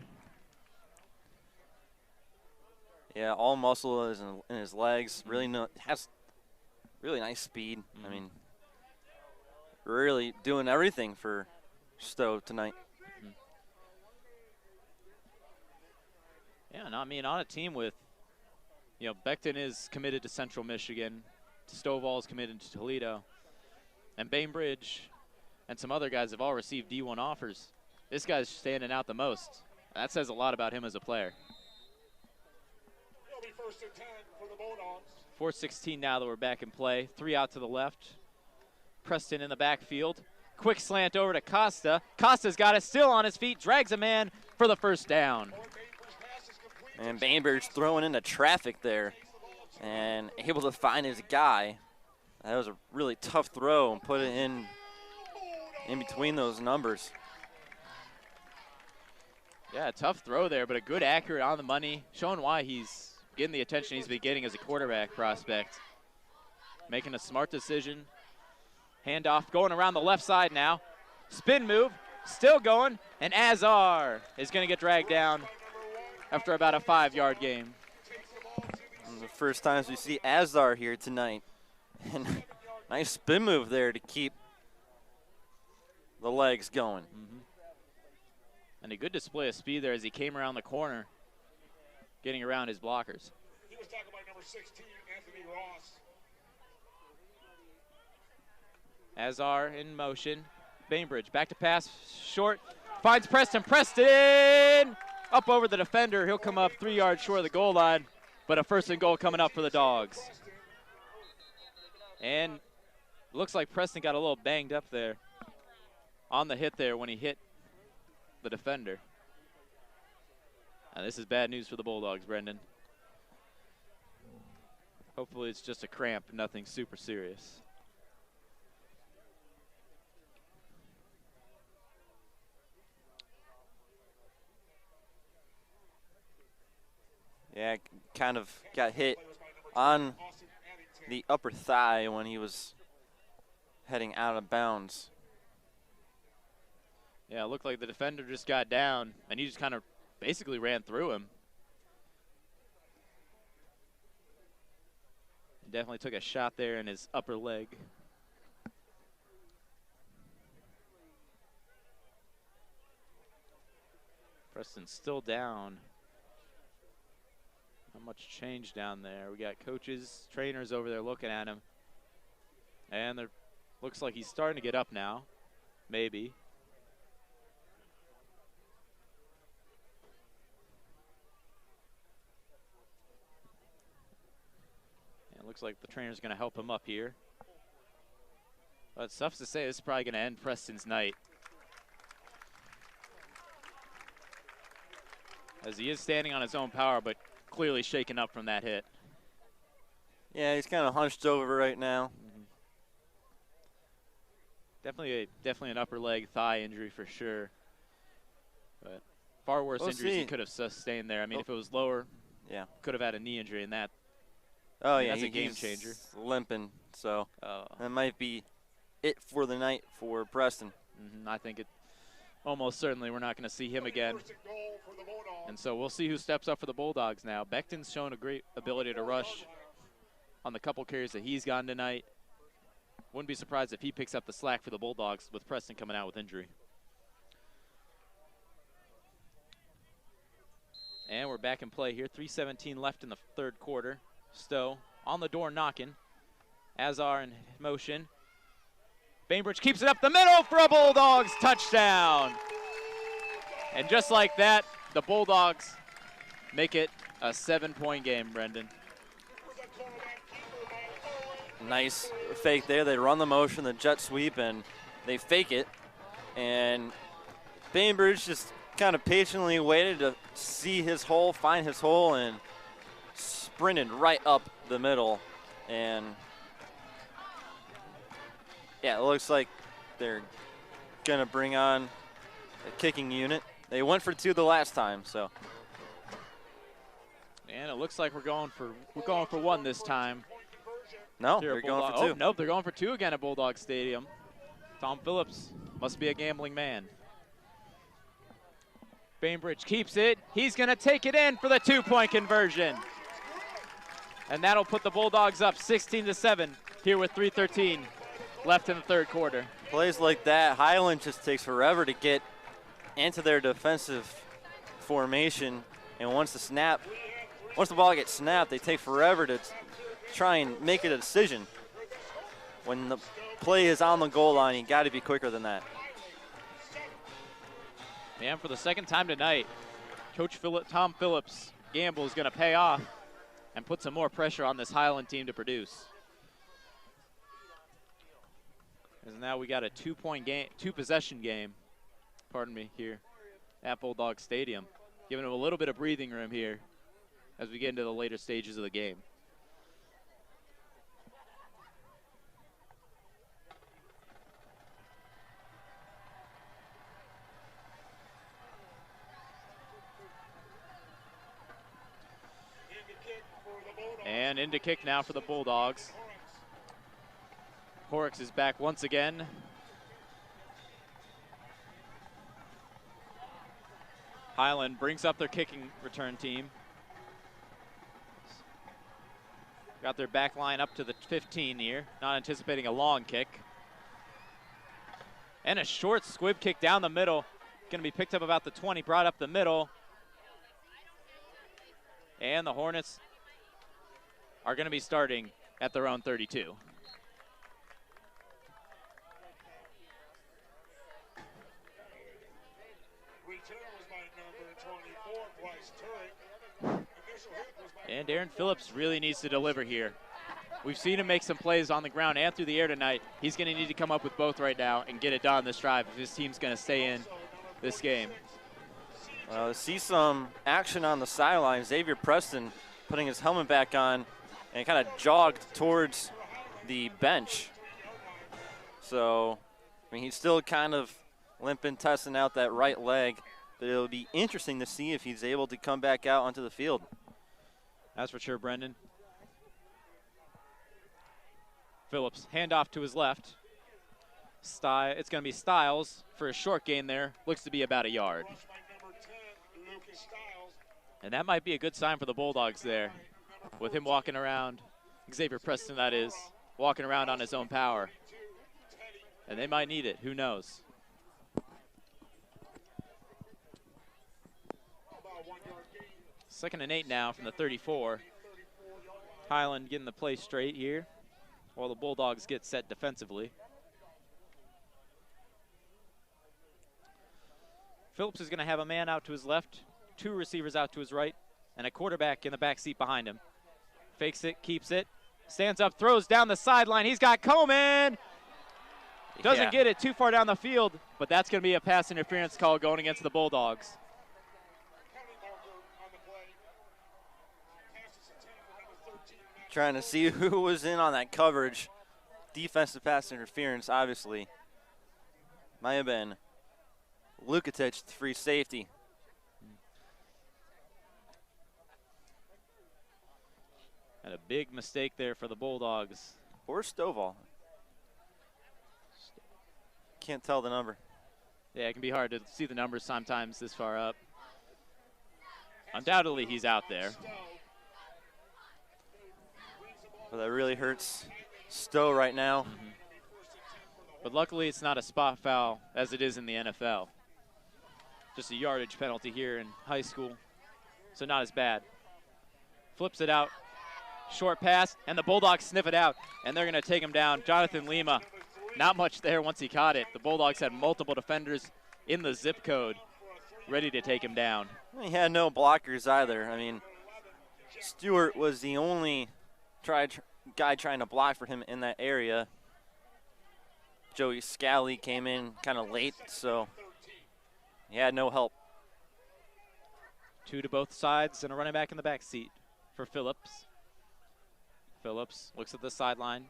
Yeah, all muscle is in his legs. Really has really nice speed. I mean, really doing everything for Stow tonight. Yeah, no, I mean, on a team with, Becton is committed to Central Michigan, Stovall is committed to Toledo, and Bainbridge and some other guys have all received D1 offers. This guy's standing out the most. That says a lot about him as a player. 1st and 10 for the Bulldogs. 4:16 now that we're back in play. 3 out to the left. Preston in the backfield. Quick slant over to Costa. Costa's got it, still on his feet, drags a man for the first down. And Bainbridge throwing into traffic there and able to find his guy. That was a really tough throw and put it in between those numbers. Yeah, tough throw there, but a good accurate on the money, showing why he's getting the attention he's been getting as a quarterback prospect. Making a smart decision. Handoff going around the left side now. Spin move, still going, and Azar is going to get dragged down after about a 5-yard gain. The first times we see Azar here tonight. And nice spin move there to keep the legs going. And a good display of speed there as he came around the corner, getting around his blockers. He was talking about number 16, Anthony Ross. Azar in motion. Bainbridge back to pass, short, finds Preston. Preston up over the defender. He'll come up 3 yards short of the goal line, but a 1st and goal coming up for the Dogs. And looks like Preston got a little banged up there on the hit there when he hit the defender. And this is bad news for the Bulldogs, Brendan. Hopefully it's just a cramp, nothing super serious. Yeah, kind of got hit on the upper thigh when he was heading out of bounds. Yeah, it looked like the defender just got down, and he just kind of basically ran through him. He definitely took a shot there in his upper leg. Preston's still down. Not much change down there. We got coaches, trainers over there looking at him. And there looks like he's starting to get up now. Maybe. And it looks like the trainer's going to help him up here. But it's tough to say, this is probably going to end Preston's night, as he is standing on his own power, but clearly shaken up from that hit. Yeah, he's kind of hunched over right now. Definitely an upper leg thigh injury for sure. But far worse injuries he could have sustained there. I mean, if it was lower, yeah, could have had a knee injury, and that. Oh yeah, that's a game changer. Limping, so that might be it for the night for Preston. I think it almost certainly we're not going to see him again. And so we'll see who steps up for the Bulldogs now. Becton's shown a great ability to rush on the couple carries that he's gotten tonight. Wouldn't be surprised if he picks up the slack for the Bulldogs with Preston coming out with injury. And we're back in play here. 3:17 left in the third quarter. Stowe on the door knocking. Azar in motion. Bainbridge keeps it up the middle for a Bulldogs touchdown. And just like that, the Bulldogs make it a 7-point game, Brendan. Nice fake there. They run the motion, the jet sweep, and they fake it. And Bainbridge just kind of patiently waited to see his hole, find his hole, and sprinted right up the middle. And yeah, it looks like they're going to bring on a kicking unit. They went for 2 the last time, so. And it looks like we're going for 1 this time. No, they're going for 2. Oh, nope, they're going for 2 again at Bulldog Stadium. Tom Phillips must be a gambling man. Bainbridge keeps it. He's going to take it in for the 2-point conversion. And that'll put the Bulldogs up 16-7 here with 3:13 left in the third quarter. Plays like that, Highland just takes forever to get into their defensive formation. And once the ball gets snapped, they take forever to try and make a decision. When the play is on the goal line, you got to be quicker than that. And for the second time tonight, Coach Tom Phillips' gamble is going to pay off and put some more pressure on this Highland team to produce. Because now we got a 2-point game, 2-possession game, here at Bulldog Stadium. Giving them a little bit of breathing room here as we get into the later stages of the game. And into kick now for the Bulldogs. Horrocks is back once again. Highland brings up their kicking return team. Got their back line up to the 15 here, not anticipating a long kick. And a short squib kick down the middle. Going to be picked up about the 20, brought up the middle. And the Hornets are going to be starting at their own 32. And Aaron Phillips really needs to deliver here. We've seen him make some plays on the ground and through the air tonight. He's going to need to come up with both right now and get it done this drive if his team's going to stay in this game. See some action on the sideline. Xavier Preston putting his helmet back on and kind of jogged towards the bench. So, I mean, he's still kind of limping, testing out that right leg. But it'll be interesting to see if he's able to come back out onto the field. That's for sure, Brendan. Phillips, handoff to his left. It's going to be Stiles for a short gain there. Looks to be about a yard. And that might be a good sign for the Bulldogs there, with him walking around, Xavier Preston that is, walking around on his own power. And they might need it, who knows. Second and 8 now from the 34. Highland getting the play straight here, while the Bulldogs get set defensively. Phillips is going to have a man out to his left, 2 receivers out to his right, and a quarterback in the back seat behind him. Fakes it, keeps it, stands up, throws down the sideline. He's got Coleman. Doesn't get it too far down the field, but that's going to be a pass interference call going against the Bulldogs. Trying to see who was in on that coverage. Defensive pass interference, obviously. Might have been Lukatic, the free safety. And a big mistake there for the Bulldogs. Or Stovall. Can't tell the number. Yeah, it can be hard to see the numbers sometimes this far up. Undoubtedly, he's out there. But that really hurts Stowe right now. Mm-hmm. But luckily, it's not a spot foul as it is in the NFL. Just a yardage penalty here in high school, so not as bad. Flips it out, short pass, and the Bulldogs sniff it out, and they're going to take him down. Jonathan Lima, not much there once he caught it. The Bulldogs had multiple defenders in the zip code ready to take him down. He had no blockers either. I mean, Stewart was the only guy trying to block for him in that area. Joey Scally came in kind of late, so he had no help. 2 to both sides and a running back in the back seat for Phillips. Phillips looks at the sideline.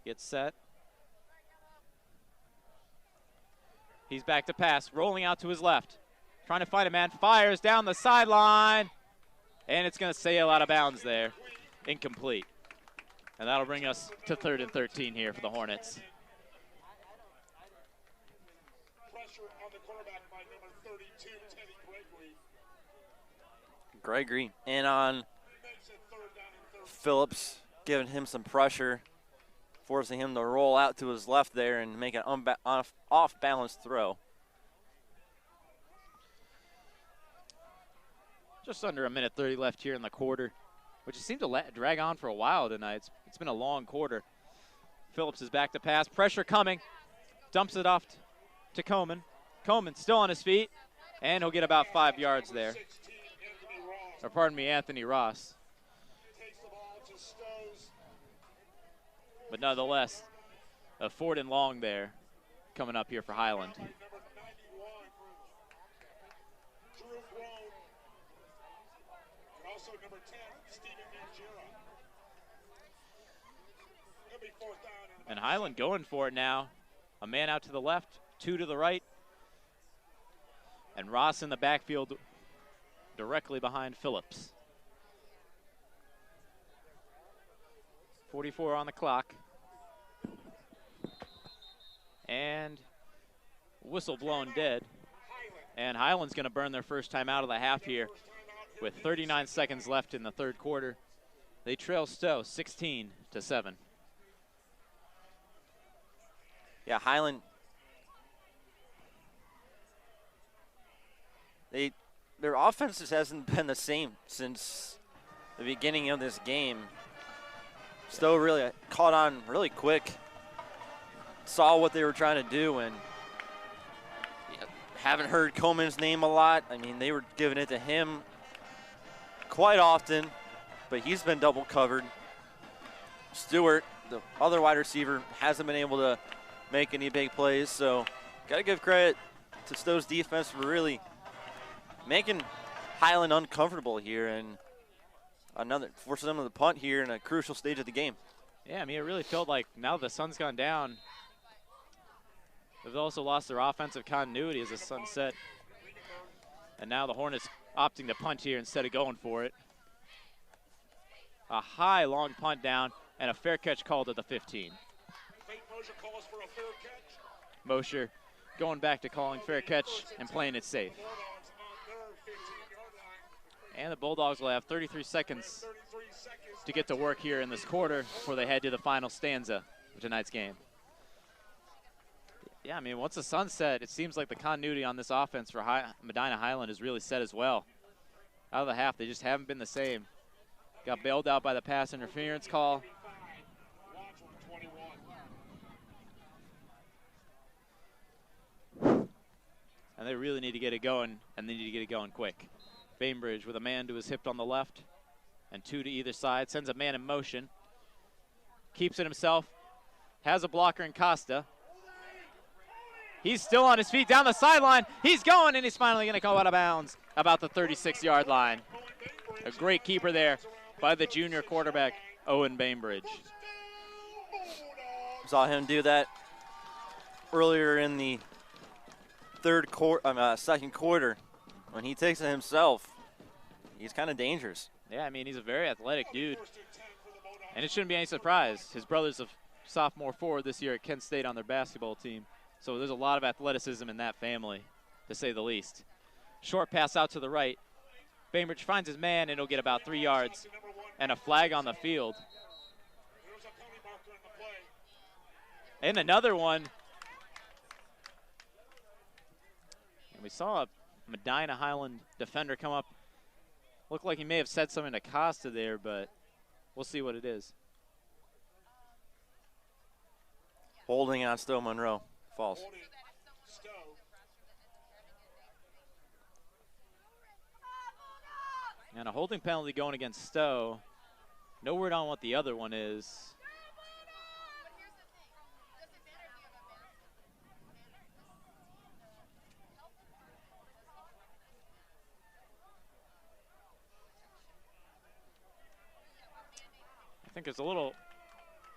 Gets set. He's back to pass, rolling out to his left. Trying to find a man, fires down the sideline. And it's going to sail out of bounds there. Incomplete. And that'll bring us to 3rd and 13 here for the Hornets. Pressure on the quarterback by number 32, Teddy Gregory. Gregory in on Phillips, giving him some pressure, forcing him to roll out to his left there and make an off-balance throw. Just under 1:30 left here in the quarter, which seemed to drag on for a while tonight. It's been a long quarter. Phillips is back to pass. Pressure coming. Dumps it off to Coleman. Coleman still on his feet, and he'll get about 5 yards there. Or pardon me, Anthony Ross. But nonetheless, a 4th and long there coming up here for Highland. And Highland going for it now. A man out to the left, 2 to the right. And Ross in the backfield directly behind Phillips. 44 on the clock. And whistle blown dead. And Highland's going to burn their first time out of the half here with 39 seconds left in the 3rd quarter. They trail Stowe 16-7. Yeah, Highland, their offense just hasn't been the same since the beginning of this game. Stowe really caught on really quick, saw what they were trying to do, and haven't heard Coleman's name a lot. I mean, they were giving it to him quite often, but he's been double covered. Stewart, the other wide receiver, hasn't been able to make any big plays, so got to give credit to Stowe's defense for really making Highland uncomfortable here and forcing them to the punt here in a crucial stage of the game. Yeah, I mean, it really felt like now the sun's gone down, they've also lost their offensive continuity as the sun set. And now the Hornets opting to punt here instead of going for it. a high long punt down, and a fair catch called at the 15. Mosher going back to calling fair catch and playing it safe. And the Bulldogs will have 33 seconds to get to work here in this quarter before they head to the final stanza of tonight's game. Yeah, I mean, once the sun's set, it seems like the continuity on this offense for Medina Highland is really set as well. Out of the half, they just haven't been the same. Got bailed out by the pass interference call. And they really need to get it going, and they need to get it going quick. Bainbridge with a man to his hip on the left and two to either side. Sends a man in motion. Keeps it himself. Has a blocker in Costa. He's still on his feet down the sideline. He's going, and he's finally going to go out of bounds about the 36-yard line. A great keeper there by the junior quarterback, Owen Bainbridge. Saw him do that earlier in the second quarter. When he takes it himself, he's kind of dangerous. Yeah, I mean, he's a very athletic dude. And it shouldn't be any surprise. His brother's a sophomore forward this year at Kent State on their basketball team. So there's a lot of athleticism in that family, to say the least. Short pass out to the right. Bainbridge finds his man, and he'll get about 3 yards and a flag on the field. And another one. And we saw a Medina Highland defender come up. Looked like he may have said something to Costa there, but we'll see what it is. Holding on Stow-Munroe. False. And a holding penalty going against Stowe. No word on what the other one is. I think there's a little,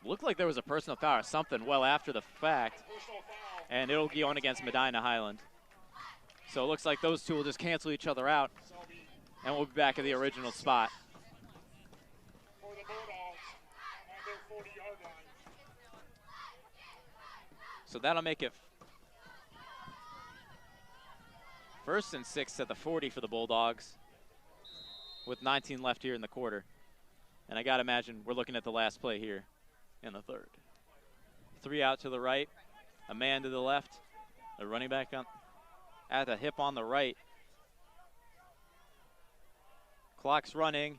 looked like there was a personal foul or something well after the fact. And it'll be on against Medina Highland. So it looks like those two will just cancel each other out. And we'll be back at the original spot. So that'll make it 1st and 6 at the 40 for the Bulldogs with 19 left here in the quarter. And I got to imagine we're looking at the last play here in the third. 3 out to the right, a man to the left, a running back on at the hip on the right. Clock's running.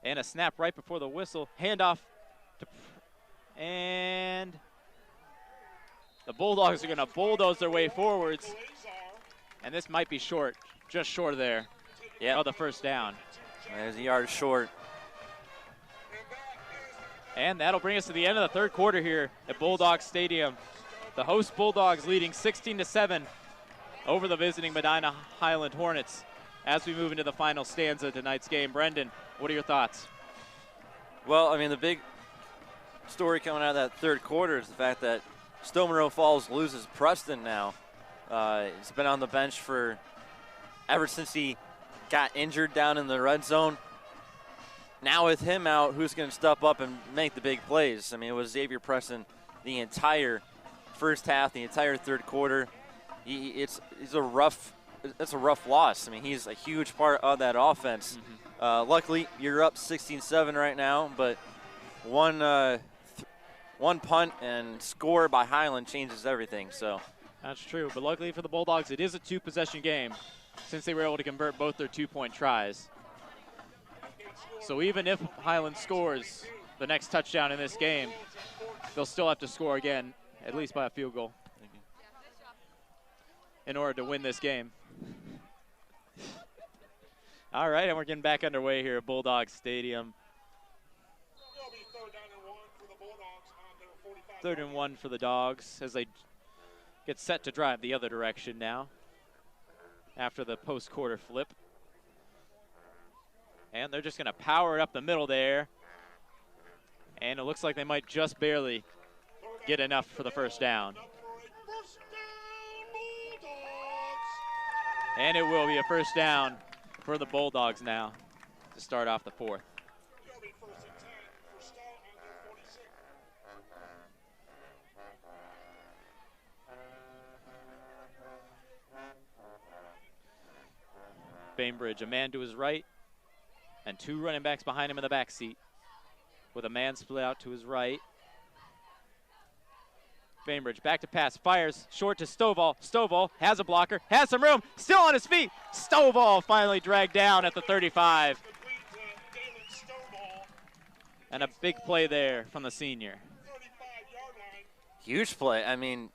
And a snap right before the whistle. Handoff. And the Bulldogs are going to bulldoze their way forwards. And this might be short. Just short there. Yeah. Of the first down. There's a yard short. And that'll bring us to the end of the third quarter here at Bulldogs Stadium. The host Bulldogs leading 16-7 over the visiting Medina Highland Hornets as we move into the final stanza of tonight's game. Brendan, what are your thoughts? Well, I mean, the big story coming out of that third quarter is the fact that Stow-Munroe Falls loses Preston now. He's been on the bench for ever since he got injured down in the red zone. Now with him out, who's going to step up and make the big plays? I mean, it was Xavier Preston the entire first half, the entire third quarter. It's a rough loss. I mean, he's a huge part of that offense. Mm-hmm. Luckily, you're up 16-7 right now, but one punt and score by Highland changes everything. So that's true, but luckily for the Bulldogs, it is a two-possession game since they were able to convert both their two-point tries. So even if Highland scores the next touchdown in this game, they'll still have to score again, at least by a field goal, in order to win this game. All right, and we're getting back underway here at Bulldogs Stadium. 3rd and 1 for the Dogs as they get set to drive the other direction now after the post-quarter flip. And they're just going to power it up the middle there. And it looks like they might just barely get enough for the first down. And it will be a first down for the Bulldogs now. to start off the fourth. It'll be 1st and 10 for Stow on their 46. Bainbridge, a man to his right, and 2 running backs behind him in the back seat, with a man split out to his right. Bainbridge back to pass, fires short to Stovall. Stovall has a blocker, has some room, still on his feet. Stovall finally dragged down at the 35. And a big play there from the senior. Huge play. I mean,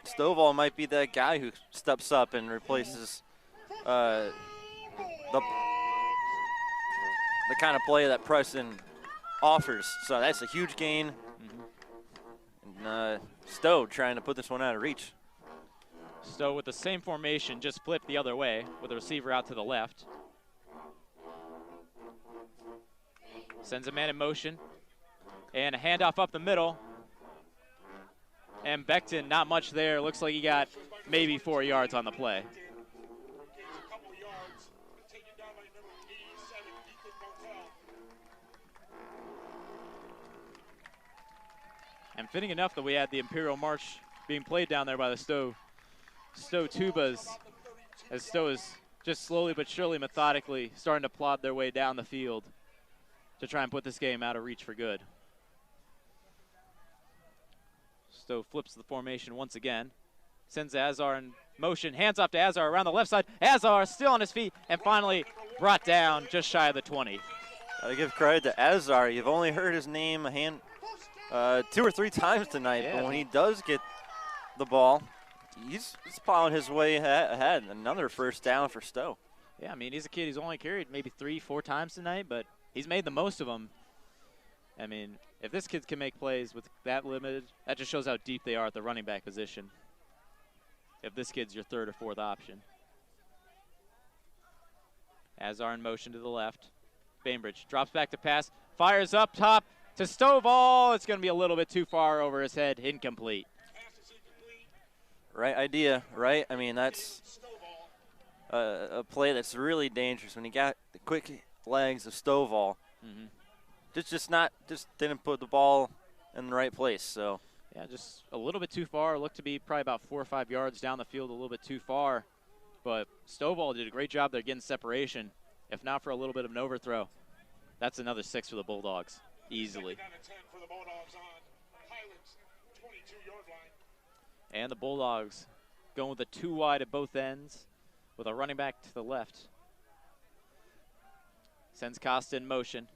Stovall might be that guy who steps up and replaces the kind of play that Preston offers. So that's a huge gain. And Stowe trying to put this one out of reach. Stowe with the same formation, just flipped the other way with the receiver out to the left. Sends a man in motion. And a handoff up the middle. And Becton, not much there. Looks like he got maybe 4 yards on the play. And fitting enough that we had the Imperial March being played down there by the Stowe Tubas, as Stowe is just slowly but surely, methodically starting to plod their way down the field to try and put this game out of reach for good. Stowe flips the formation once again, sends Azar in motion, hands off to Azar around the left side. Azar still on his feet and finally brought down just shy of the 20. Gotta give credit to Azar. You've only heard his name 2 or 3 times tonight, but when he does get the ball, he's plowing his way ahead. Another first down for Stowe. Yeah, I mean, he's a kid who's only carried maybe 3-4 times tonight, but he's made the most of them. I mean, if this kid can make plays with that limited, that just shows how deep they are at the running back position. If this kid's your 3rd or 4th option. Azar in motion to the left. Bainbridge drops back to pass, fires up top to Stovall. It's going to be a little bit too far over his head, incomplete. Right idea, right? I mean, that's a play that's really dangerous when you got the quick legs of Stovall. Just didn't put the ball in the right place. So yeah, just a little bit too far. Looked to be probably about 4 or 5 yards down the field, a little bit too far. But Stovall did a great job there getting separation. If not for a little bit of an overthrow, that's another 6 for the Bulldogs, easily. And the Bulldogs going with a 2 wide at both ends with a running back to the left. Sends Costa in motion.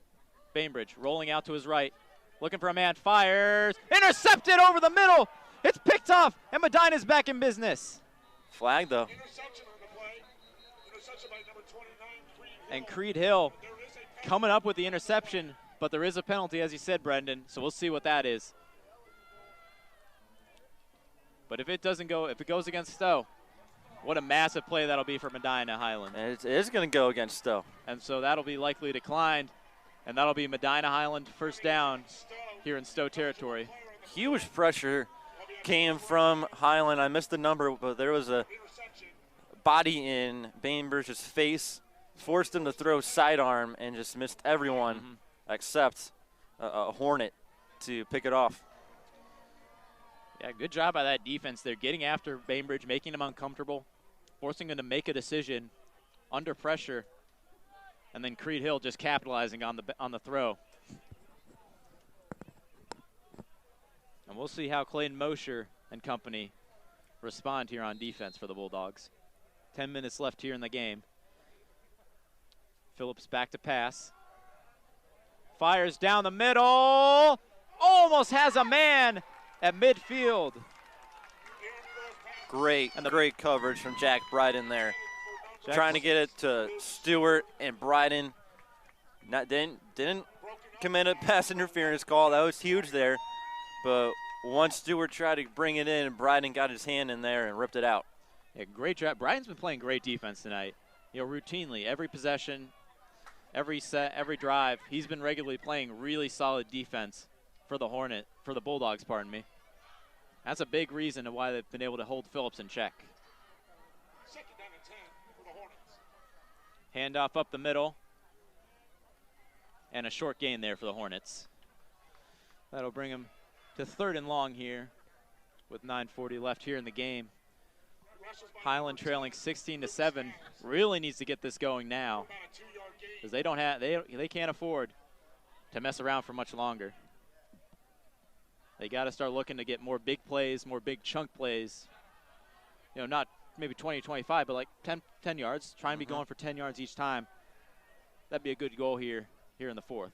Bainbridge rolling out to his right, looking for a man, fires, intercepted over the middle. It's picked off, and Medina's back in business. Flag, though. And Creed Hill coming up with the interception, but there is a penalty, as you said, Brendan, so we'll see what that is. But if it doesn't go, if it goes against Stowe, what a massive play that'll be for Medina Highland. And it is going to go against Stowe. And so that'll be likely declined, and that'll be Medina Highland first down here in Stowe territory. Huge pressure came from Highland. I missed the number, but there was a body in Bainbridge's face, forced him to throw sidearm, and just missed everyone except a Hornet to pick it off. Yeah, good job by that defense there, getting after Bainbridge, making him uncomfortable, forcing him to make a decision under pressure, and then Creed Hill just capitalizing on the throw. And we'll see how Clayton Mosher and company respond here on defense for the Bulldogs. 10 minutes left here in the game. Phillips back to pass. Fires down the middle. Almost has a man at midfield. Great coverage from Jack Bryden there. Trying to get it to Stewart, and Bryden didn't commit a pass interference call. That was huge there. But once Stewart tried to bring it in, Bryden got his hand in there and ripped it out. Yeah, great job. Bryden's been playing great defense tonight. You know, routinely, every possession, every set, every drive, he's been regularly playing really solid defense for the Bulldogs, pardon me. That's a big reason why they've been able to hold Phillips in check. Second down and 10 for the Hornets. Handoff up the middle. And a short gain there for the Hornets. That'll bring him to 3rd and long here with 9:40 left here in the game. Highland trailing 16-7. Really needs to get this going now because they can't afford to mess around for much longer. They got to start looking to get more big plays, more big chunk plays. You know, not maybe 20, 25, but like 10 yards. Try and be going for 10 yards each time. That'd be a good goal here in the 4th.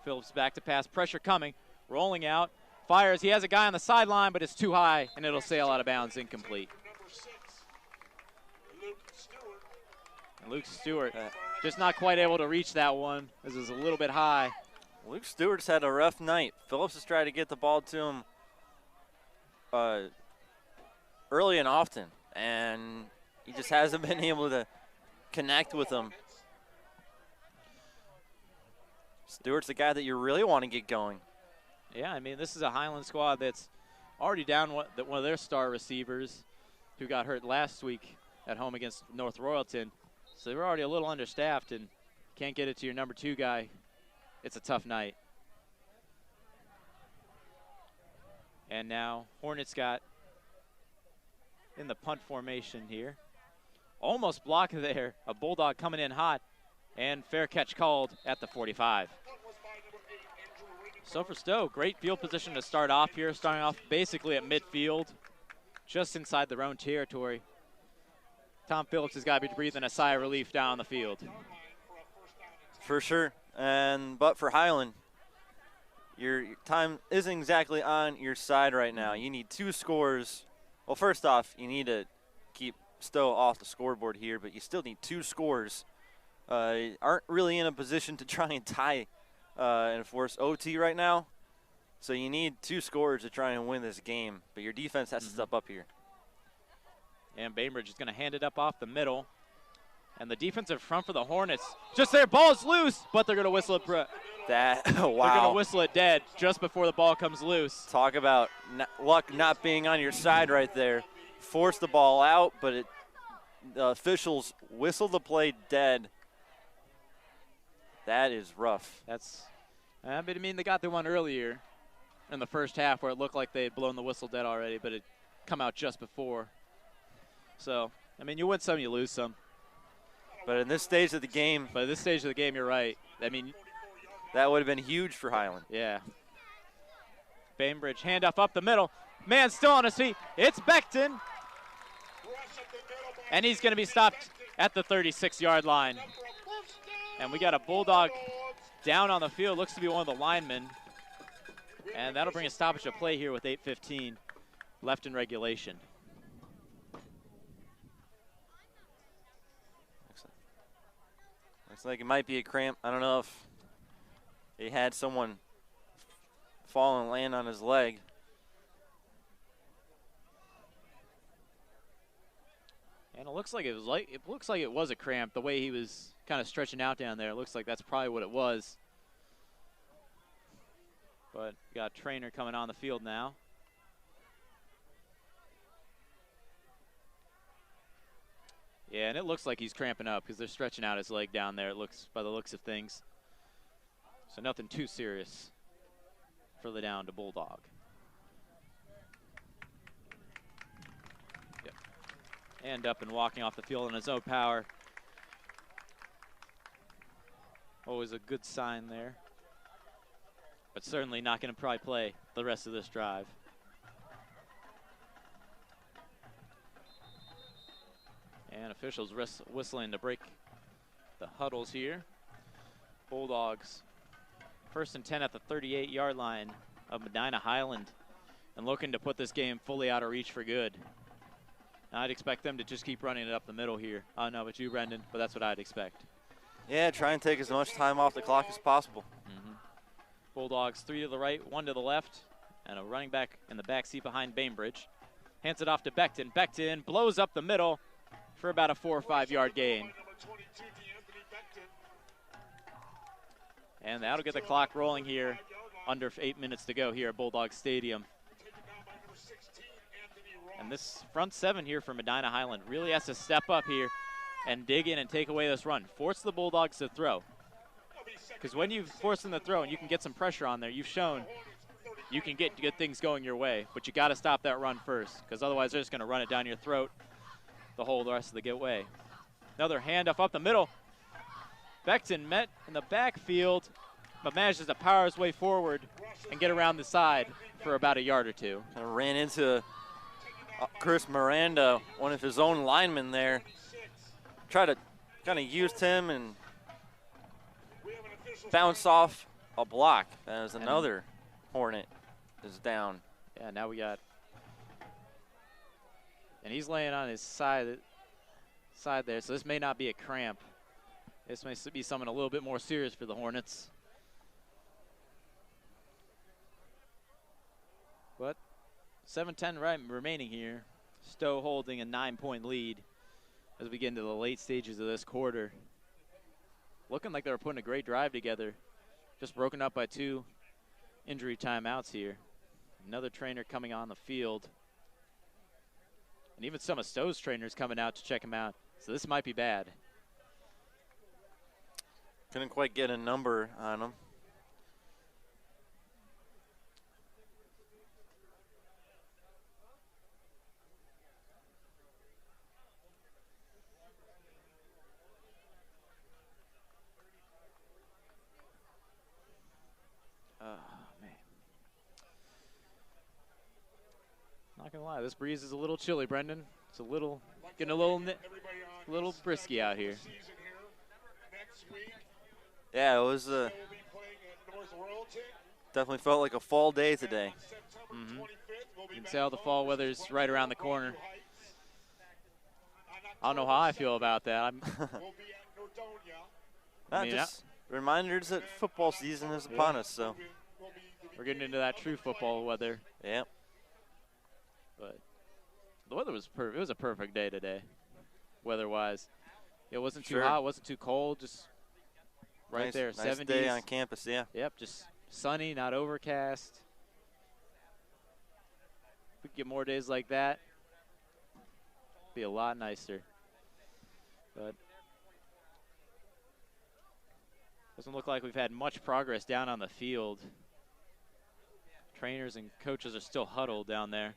Phillips back to pass, pressure coming, rolling out, fires. He has a guy on the sideline, but it's too high, and it'll sail out of bounds, incomplete. And Luke Stewart just not quite able to reach that one. This is a little bit high. Luke Stewart's had a rough night. Phillips has tried to get the ball to him early and often, and he just hasn't been able to connect with him. Stewart's the guy that you really want to get going. Yeah, I mean, this is a Highland squad that's already down one of their star receivers who got hurt last week at home against North Royalton. So they were already a little understaffed, and can't get it to your number 2 guy. It's a tough night. And now Hornets got in the punt formation here. Almost blocked there. A Bulldog coming in hot, and fair catch called at the 45. So for Stowe, great field position to start off here, starting off basically at midfield, just inside their own territory. Tom Phillips has got to be breathing a sigh of relief down the field. For sure. But for Highland, your time isn't exactly on your side right now. You need 2 scores. Well, first off, you need to keep Stowe off the scoreboard here, but you still need 2 scores. Aren't really in a position to try and tie and force OT right now. So you need 2 scores to try and win this game, but your defense has to step up here. And Bainbridge is going to hand it up off the middle. And the defensive front for the Hornets, just their ball's loose, but they're going to whistle it. Wow. They're going to whistle it dead just before the ball comes loose. Talk about luck not being on your side right there. Force the ball out, but the officials whistle the play dead. That is rough. I mean, they got the one earlier in the first half where it looked like they had blown the whistle dead already, but it come out just before. So, I mean, you win some, you lose some. But in this stage of the game, you're right. I mean, that would have been huge for Highland. Yeah. Bainbridge, handoff up the middle. Man still on his feet. It's Beckton. And he's going to be stopped at the 36-yard line. And we got a Bulldog down on the field. Looks to be one of the linemen. And that'll bring a stoppage of play here with 8:15 left in regulation. Looks like it might be a cramp. I don't know if he had someone fall and land on his leg. And it looks like it was a cramp the way he was kind of stretching out down there. It looks like that's probably what it was. But we got a trainer coming on the field now. Yeah, and it looks like he's cramping up because they're stretching out his leg down there, it looks, by the looks of things. So nothing too serious for the down to Bulldog. Yep. And up and walking off the field in his own power. Always a good sign there. But certainly not going to probably play the rest of this drive. And officials whistling to break the huddles here. Bulldogs 1st and 10 at the 38-yard line of Medina Highland and looking to put this game fully out of reach for good. Now I'd expect them to just keep running it up the middle here. I don't know about you, Brendan, but that's what I'd expect. Yeah, try and take as much time off the clock as possible. Bulldogs 3 to the right, 1 to the left, and a running back in the back seat behind Bainbridge. Hands it off to Beckton. Beckton blows up the middle for about a 4 or 5 yard gain. And that'll get the clock rolling here. Under 8 minutes to go here at Bulldog Stadium. And this front 7 here for Medina Highland really has to step up here and dig in and take away this run. Force the Bulldogs to throw. Because when you force them to throw and you can get some pressure on there, you've shown you can get good things going your way, but you got to stop that run first, because otherwise they're just going to run it down your throat the rest of the get way. Another handoff up the middle. Beckton met in the backfield, but manages to power his way forward and get around the side for about a yard or two. Kind of ran into Chris Miranda, one of his own linemen there. Tried to kind of use him and bounce off a block. As another Hornet is down. Yeah, now we got, and he's laying on his side there, so this may not be a cramp. This may be something a little bit more serious for the Hornets. But 7:10 remaining here. Stowe holding a 9-point lead as we get into the late stages of this quarter. Looking like they were putting a great drive together. Just broken up by 2 injury timeouts here. Another trainer coming on the field. And even some of Stowe's trainers coming out to check him out. So this might be bad. Couldn't quite get a number on him. Not gonna lie, this breeze is a little chilly, Brendan. It's a little, getting a little brisky out here. Yeah, it was definitely felt like a fall day today. Mm-hmm. You can tell the fall weather's right around the corner. I don't know how I feel about that. Just reminders that football season is upon us, so. We're getting into that true football weather. Yep. But the weather was perfect. It was a perfect day today, weather-wise. It wasn't too hot, wasn't too cold, just right there, 70s. Nice day on campus, yeah. Yep, just sunny, not overcast. If we could get more days like that, it'd be a lot nicer. But doesn't look like we've had much progress down on the field. Trainers and coaches are still huddled down there.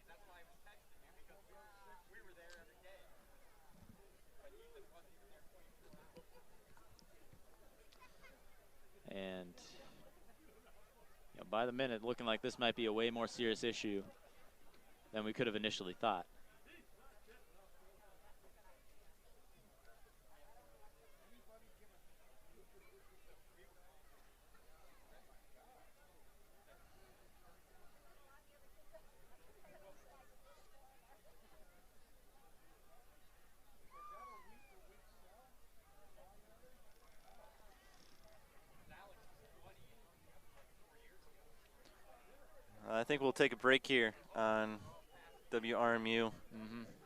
And by the minute, looking like this might be a way more serious issue than we could have initially thought. I think we'll take a break here on WRMU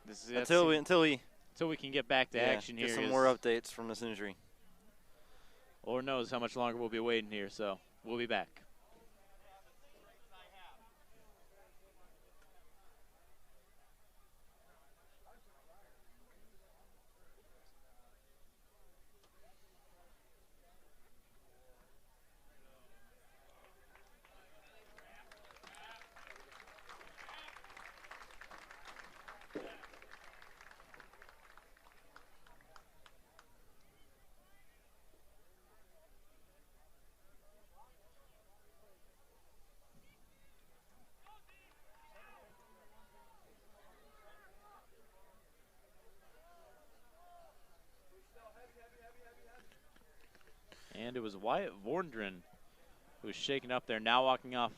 Until we can get back to action here. Get some more updates from this injury. Lord knows how much longer we'll be waiting here, so we'll be back. And it was Wyatt Vordren who was shaken up there, now walking off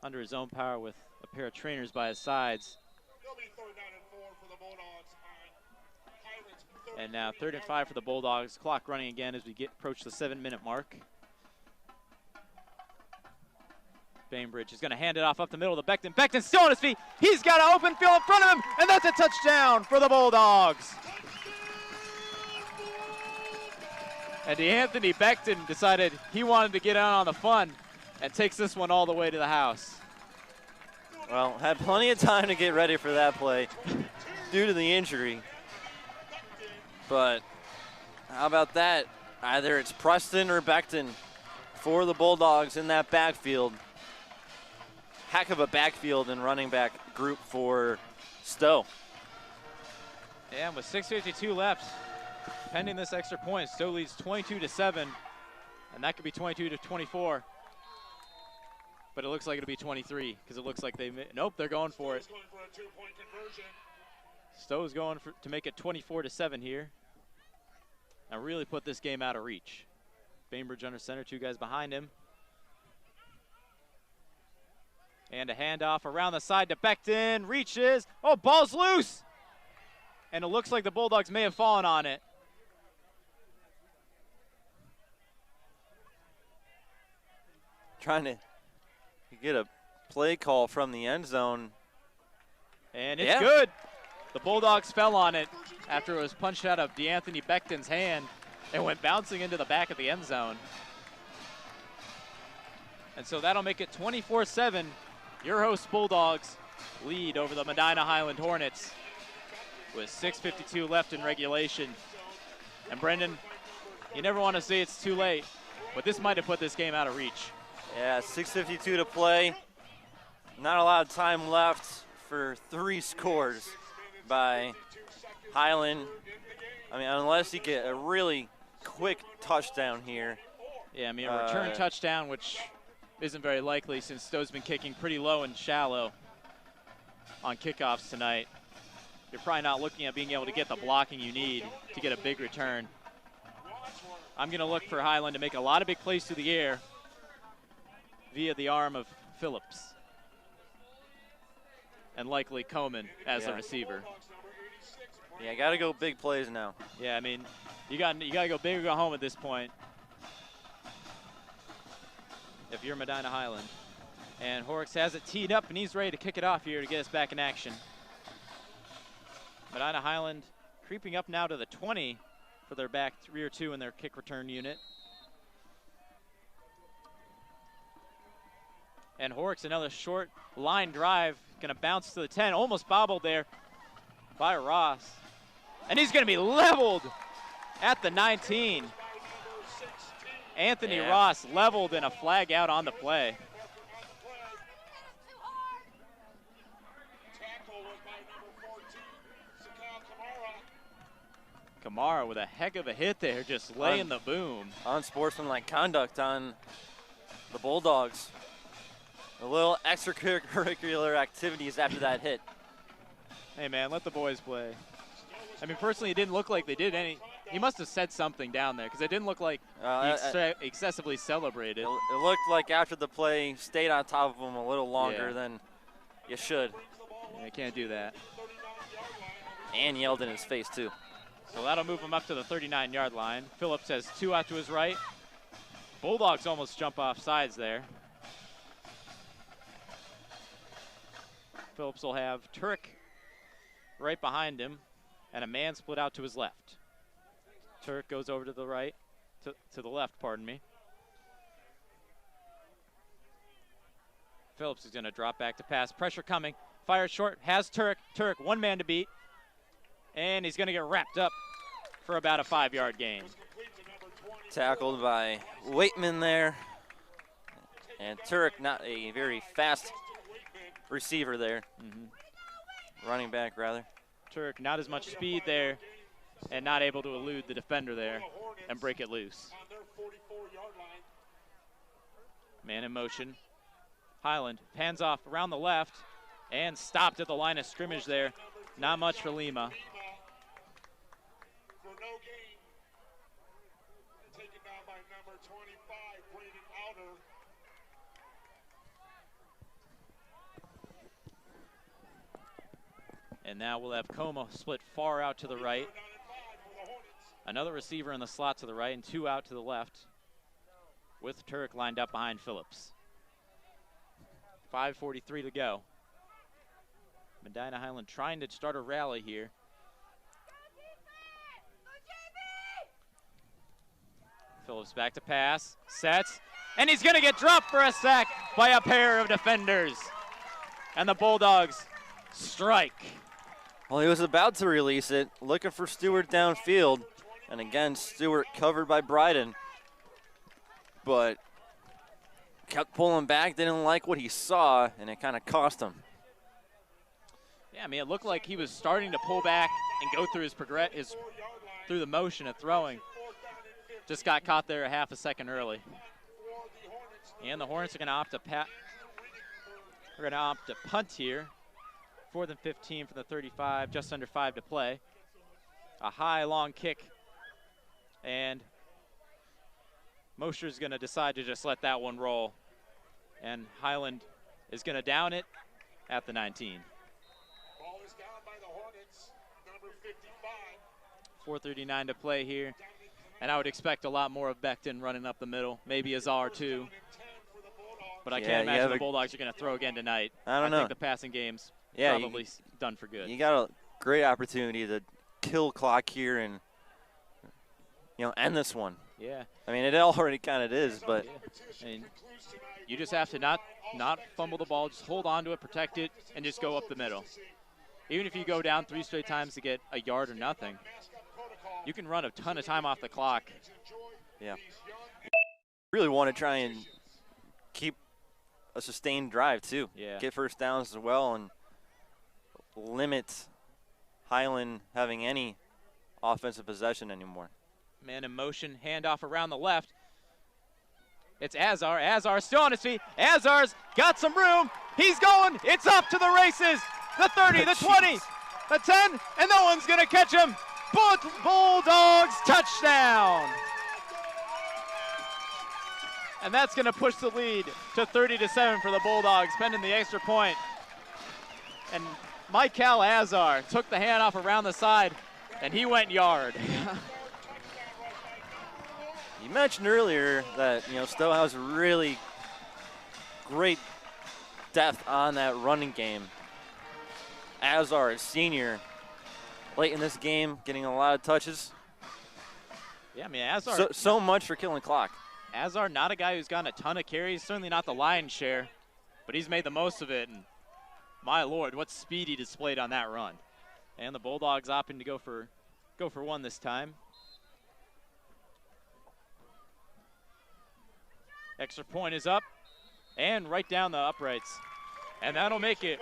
under his own power with a pair of trainers by his sides. And now 3rd and 5 for the Bulldogs. Clock running again as we approach the 7-minute mark. Bainbridge is going to hand it off up the middle to Beckton. Beckton's still on his feet. He's got an open field in front of him, and that's a touchdown for the Bulldogs. And DeAnthony Beckton decided he wanted to get out on the fun and takes this one all the way to the house. Well, had plenty of time to get ready for that play due to the injury. But how about that? Either it's Preston or Beckton for the Bulldogs in that backfield. Heck of a backfield and running back group for Stow. Yeah, with 6:52 left, pending this extra point, Stow leads 22-7, and that could be 22-24. But it looks like it'll be 23 because it looks like nope, they're going for it. Stow's going to make it 24-7 here and really put this game out of reach. Bainbridge under center, 2 guys behind him. And a handoff around the side to Becton, reaches, oh, ball's loose! And it looks like the Bulldogs may have fallen on it. Trying to get a play call from the end zone. And it's good. The Bulldogs fell on it after it was punched out of DeAnthony Becton's hand and went bouncing into the back of the end zone. And so that'll make it 24-7. Your host Bulldogs lead over the Medina Highland Hornets with 6:52 left in regulation. And Brendan, you never want to say it's too late, but this might have put this game out of reach. Yeah, 6:52 to play. Not a lot of time left for 3 scores by Highland. I mean, unless you get a really quick touchdown here. Yeah, I mean, a return touchdown, which isn't very likely since Stow's been kicking pretty low and shallow on kickoffs tonight. You're probably not looking at being able to get the blocking you need to get a big return. I'm going to look for Highland to make a lot of big plays through the air via the arm of Phillips. And likely Coleman as the receiver. Yeah, got to go big plays now. Yeah, I mean, you got to go big or go home at this point if you're Medina Highland. And Horrocks has it teed up, and he's ready to kick it off here to get us back in action. Medina Highland creeping up now to the 20 for their back rear 2 in their kick return unit. And Horrocks, another short line drive, gonna bounce to the 10, almost bobbled there by Ross. And he's gonna be leveled at the 19. Anthony Ross leveled and a flag out on the play. Kamara with a heck of a hit there, just laying the boom. Unsportsmanlike conduct on the Bulldogs. A little extracurricular activities after that hit. Hey man, let the boys play. I mean, personally, it didn't look like they did any. He must have said something down there because it didn't look like he excessively celebrated. It looked like after the play, stayed on top of him a little longer than you should. Yeah, can't do that. And yelled in his face too. So that'll move him up to the 39-yard line. Phillips has 2 out to his right. Bulldogs almost jump off sides there. Phillips will have Turk right behind him and a man split out to his left. Turk goes over to the right, to the left, pardon me. Phillips is going to drop back to pass. Pressure coming. Fires short. Has Turk. Turk, 1 man to beat. And he's going to get wrapped up for about a 5-yard gain. Tackled by Waitman there. And Turk, not a very fast receiver there. Running back, rather. Turk, not as much speed there and not able to elude the defender there and break it loose. Man in motion. Highland pans off around the left and stopped at the line of scrimmage there. Not much for Lima. And now we'll have Como split far out to the right. Another receiver in the slot to the right and 2 out to the left with Turk lined up behind Phillips. 5:43 to go. Medina Highland trying to start a rally here. Phillips back to pass, sets, and he's gonna get dropped for a sack by a pair of defenders. And the Bulldogs strike. Well, he was about to release it, looking for Stewart downfield. And again, Stewart covered by Bryden. But kept pulling back, didn't like what he saw, and it kind of cost him. Yeah, I mean, it looked like he was starting to pull back and go through through the motion of throwing. Just got caught there a half a second early. And the Hornets are going to opt to punt here. 4th and 15 for the 35, just under 5 to play. A high, long kick. And Mosher's going to decide to just let that one roll. And Highland is going to down it at the 19. Ball is down by the Hornets, number 55. 4:39 to play here. And I would expect a lot more of Becton running up the middle, maybe Azar too. But I can't imagine the Bulldogs are going to throw again tonight. I don't know. I think the passing game's probably done for good. You got a great opportunity to kill clock here and, end this one. Yeah. I mean, it already kind of is, but. I mean, you just have to not fumble the ball, just hold on to it, protect it, and just go up the middle. Even if you go down 3 straight times to get a yard or nothing, you can run a ton of time off the clock. Yeah. Really want to try and keep a sustained drive, too. Yeah. Get first downs as well and limit Highland having any offensive possession anymore. Man in motion, handoff around the left. It's Azar. Azar still on his feet. Azar's got some room. He's going. It's up to the races. The 30, the 20, the 10, and no one's going to catch him. Bulldogs touchdown. And that's going to push the lead to 30-7 for the Bulldogs, pending the extra point. And Michael Azar took the handoff around the side, and he went yard. You mentioned earlier that, Stowe has really great depth on that running game. Azar, a senior, late in this game, getting a lot of touches. Yeah, I mean, Azar. So much for killing clock. Azar, not a guy who's gotten a ton of carries, certainly not the lion's share, but he's made the most of it. And my Lord, what speed he displayed on that run. And the Bulldogs opting to go for one this time. Extra point is up and right down the uprights. And that'll make it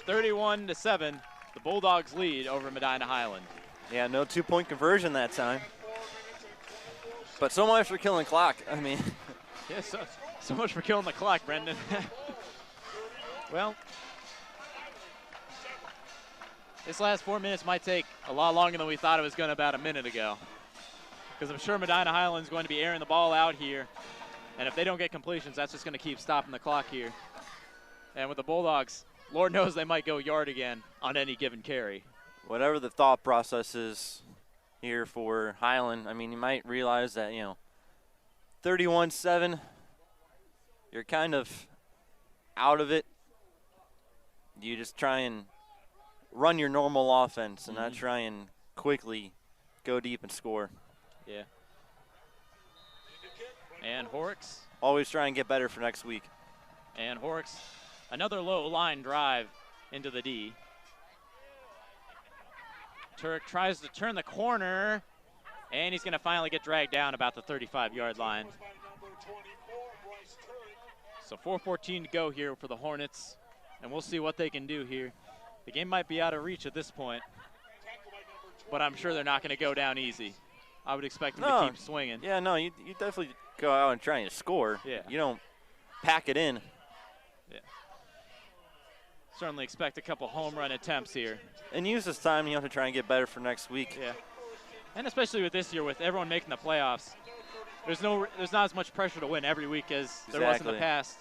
31-7. The Bulldogs lead over Medina Highland. Yeah, no 2-point conversion that time. But so much for killing clock. I mean. Yeah, so much for killing the clock, Brendan. Well, this last 4 minutes might take a lot longer than we thought it was going to about a minute ago. Because I'm sure Medina Highland's going to be airing the ball out here. And if they don't get completions, that's just going to keep stopping the clock here. And with the Bulldogs, Lord knows they might go yard again on any given carry. Whatever the thought process is here for Highland, I mean, you might realize that, 31-7, you're kind of out of it. You just try and run your normal offense and not try and quickly go deep and score. Yeah. And Horrocks. Always try and get better for next week. And Horrocks, another low line drive into the D. Turk tries to turn the corner, and he's going to finally get dragged down about the 35-yard line. So 4:14 to go here for the Hornets, and we'll see what they can do here. The game might be out of reach at this point, but I'm sure they're not going to go down easy. I would expect them to keep swinging. Yeah, no, you definitely go out and try and score. Yeah. You don't pack it in. Yeah. Certainly expect a couple home run attempts here. And use this time, to try and get better for next week. Yeah. And especially with this year, with everyone making the playoffs, there's not as much pressure to win every week as there was in the past,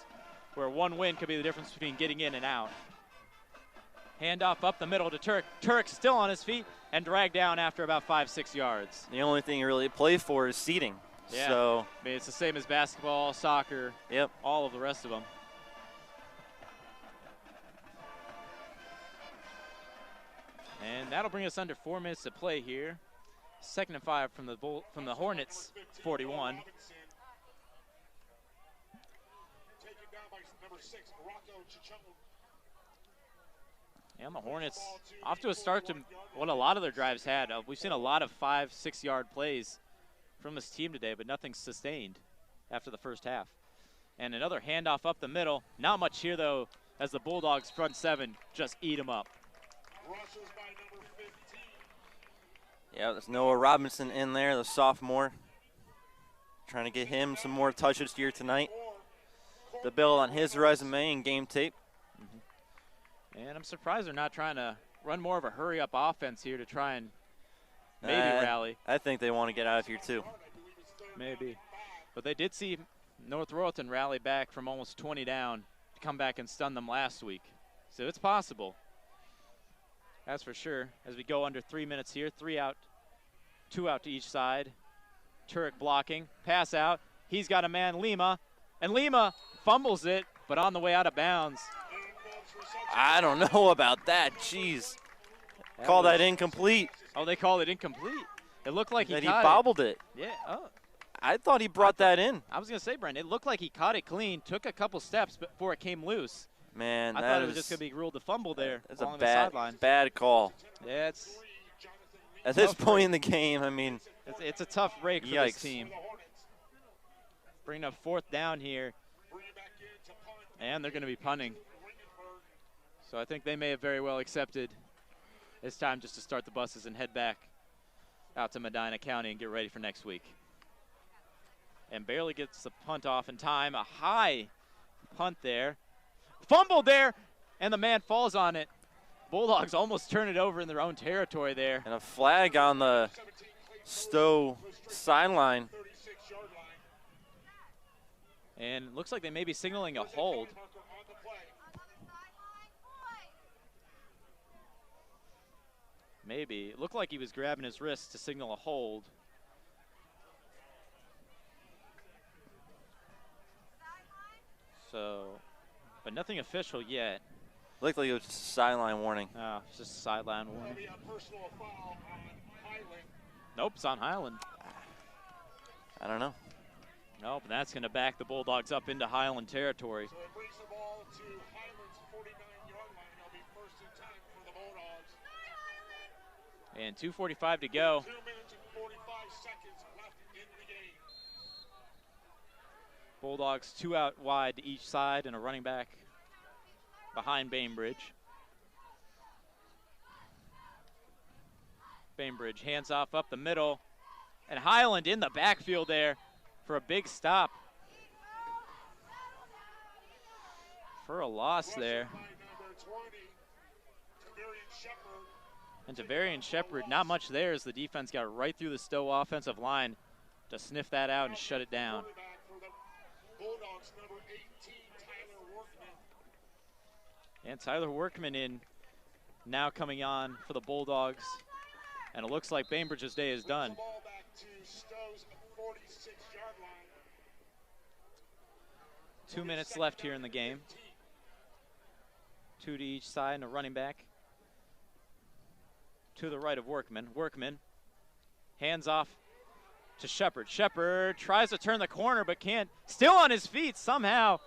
where one win could be the difference between getting in and out. Handoff up the middle to Turk. Turk still on his feet and dragged down after about 5-6 yards. The only thing you really play for is seating. Yeah. So I mean, it's the same as basketball, soccer, all of the rest of them. And that'll bring us under 4 minutes to play here. 2nd and 5 from the Hornets 41. And the Hornets off to a start to what a lot of their drives had. We've seen a lot of 5-6 yard plays from this team today, but nothing sustained after the first half. And another handoff up the middle. Not much here, though, as the Bulldogs front seven just eat them up. Yeah, there's Noah Robinson in there, the sophomore. Trying to get him some more touches here tonight. The bill on his resume and game tape. And I'm surprised they're not trying to run more of a hurry-up offense here to try and maybe rally. I think they want to get out of here, too. Maybe. But they did see North Royalton rally back from almost 20 down to come back and stun them last week. So it's possible. That's for sure. As we go under 3 minutes here, 3 out, 2 out to each side. Turek blocking, pass out. He's got a man, Lima, and Lima fumbles it, but on the way out of bounds. I don't know about that. Jeez. Call that incomplete. Oh, they called it incomplete. It looked like he bobbled it. Yeah. Oh. I thought he brought that in. I was going to say, Brent, it looked like he caught it clean, took a couple steps before it came loose. Man, I thought it was just going to be ruled a fumble there. That's a bad call. Yeah, it's at this point in the game, I mean. It's a tough break for yikes. this team. Bring up 4th down here. And they're going to be punting. So I think they may have very well accepted it's time just to start the buses and head back out to Medina County and get ready for next week. And barely gets the punt off in time. A high punt there. Fumbled there, and the man falls on it. Bulldogs almost turn it over in their own territory there. And a flag on the Stow sideline. And it looks like they may be signaling a hold. Maybe. It looked like he was grabbing his wrist to signal a hold. So, but nothing official yet. Looked like it was just a sideline warning. Oh, it's just a sideline warning. Nope, it's on Highland. I don't know. Nope, and that's going to back the Bulldogs up into Highland territory. So it brings the ball to Highland's 49-yard line. It'll be 1st and 10 for the Bulldogs. And 2:45 to go. 2 minutes and 45 seconds left in the game. Bulldogs 2 out wide to each side and a running back behind Bainbridge. Bainbridge hands off up the middle. And Highland in the backfield there for a big stop. For a loss there. And Tavarian Shepard, not much there as the defense got right through the Stowe offensive line to sniff that out and shut it down. And Tyler Workman in now coming on for the Bulldogs. And it looks like Bainbridge's day is done. 2 minutes left here in the game. 2 to each side and a running back. To the right of Workman. Workman hands off to Shepard. Shepard tries to turn the corner but can't. Still on his feet somehow,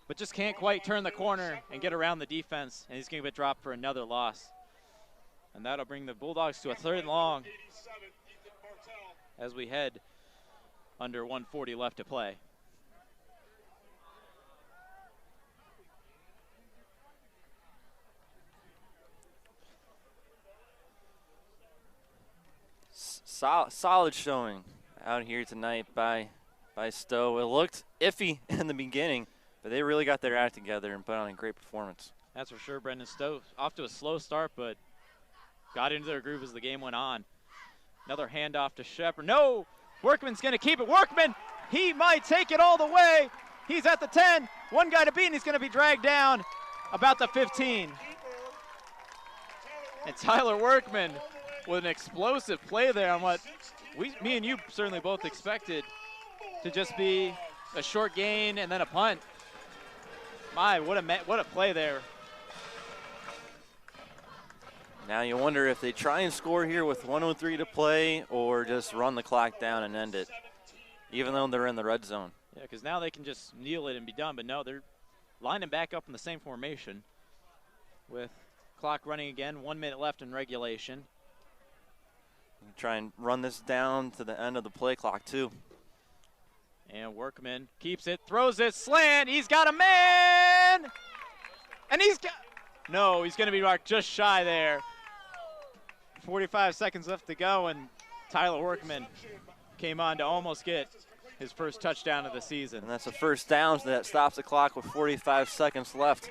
but just can't quite turn the corner and get around the defense. And he's going to get dropped for another loss. And that'll bring the Bulldogs to a 3rd and long as we head under 1:40 left to play. Solid showing out here tonight by Stowe. It looked iffy in the beginning, but they really got their act together and put on a great performance. That's for sure. Brendan Stowe off to a slow start, but got into their groove as the game went on. Another handoff to Shepard. No! Workman's going to keep it. Workman, he might take it all the way. He's at the 10. One guy to beat, and he's going to be dragged down about the 15. And Tyler Workman with an explosive play there on what me and you certainly both expected to just be a short gain and then a punt. My, what a play there. Now you wonder if they try and score here with 1:03 to play or just run the clock down and end it, even though they're in the red zone. Yeah, because now they can just kneel it and be done, but no, they're lining back up in the same formation with clock running again, 1 minute left in regulation. Try and run this down to the end of the play clock too. And Workman keeps it, throws it, slant. He's got a man! And he's got, no, he's going to be marked just shy there. 45 seconds left to go, and Tyler Workman came on to almost get his first touchdown of the season. And that's a first down, so that stops the clock with 45 seconds left.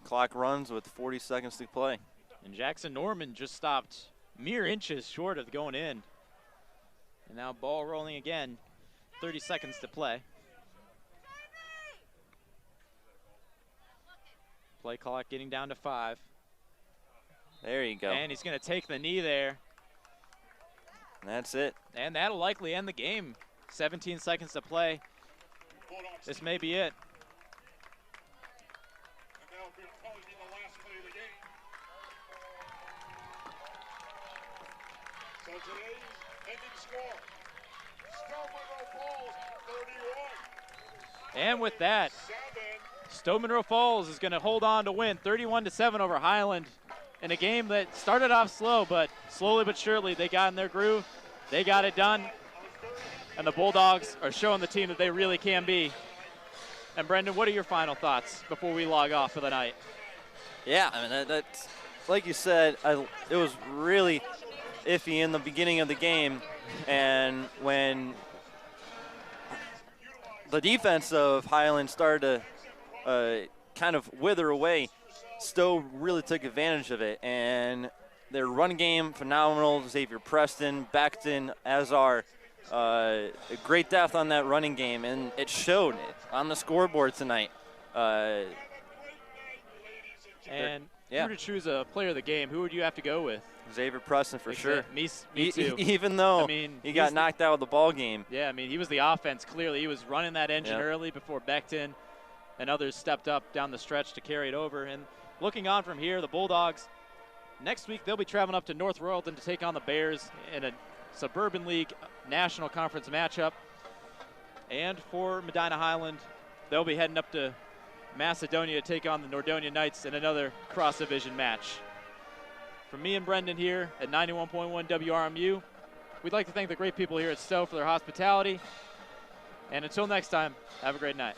Clock runs with 40 seconds to play. And Jackson Norman just stopped mere inches short of going in. And now ball rolling again, 30 seconds to play. Play clock getting down to 5. There you go. And he's going to take the knee there. And that's it. And that'll likely end the game. 17 seconds to play. This may be it. So today's ending score, Stow-Munroe Falls 31. And with that, Stow-Munroe Falls is going to hold on to win 31-7 over Highland in a game that started off slow, but slowly but surely they got in their groove. They got it done, and the Bulldogs are showing the team that they really can be. And Brendan, what are your final thoughts before we log off for the night? Yeah, I mean, that's like you said, it was really iffy in the beginning of the game, and when the defense of Highland started to kind of wither away, Stowe really took advantage of it, and their run game phenomenal. Xavier Preston, Beckton, Azar, great depth on that running game, and it showed on the scoreboard tonight. And yeah. If you were to choose a player of the game, who would you have to go with? Xavier Preston for sure. Me too. Even though I mean, he got knocked out of the ball game. Yeah, I mean, he was the offense, clearly. He was running that engine early before Beckton and others stepped up down the stretch to carry it over. And looking on from here, the Bulldogs, next week they'll be traveling up to North Royalton to take on the Bears in a Suburban League National Conference matchup. And for Medina Highland, they'll be heading up to Macedonia to take on the Nordonia Knights in another cross-division match. From me and Brendan here at 91.1 WRMU, we'd like to thank the great people here at Stowe for their hospitality. And until next time, have a great night.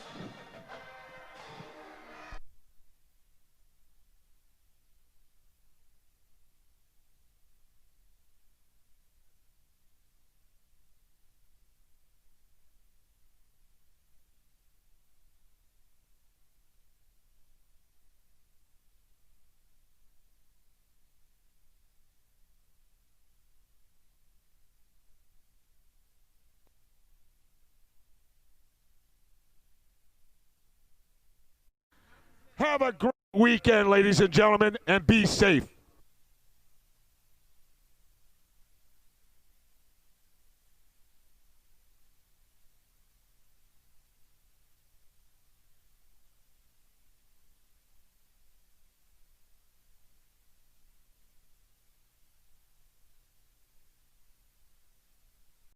Have a great weekend, ladies and gentlemen, and be safe.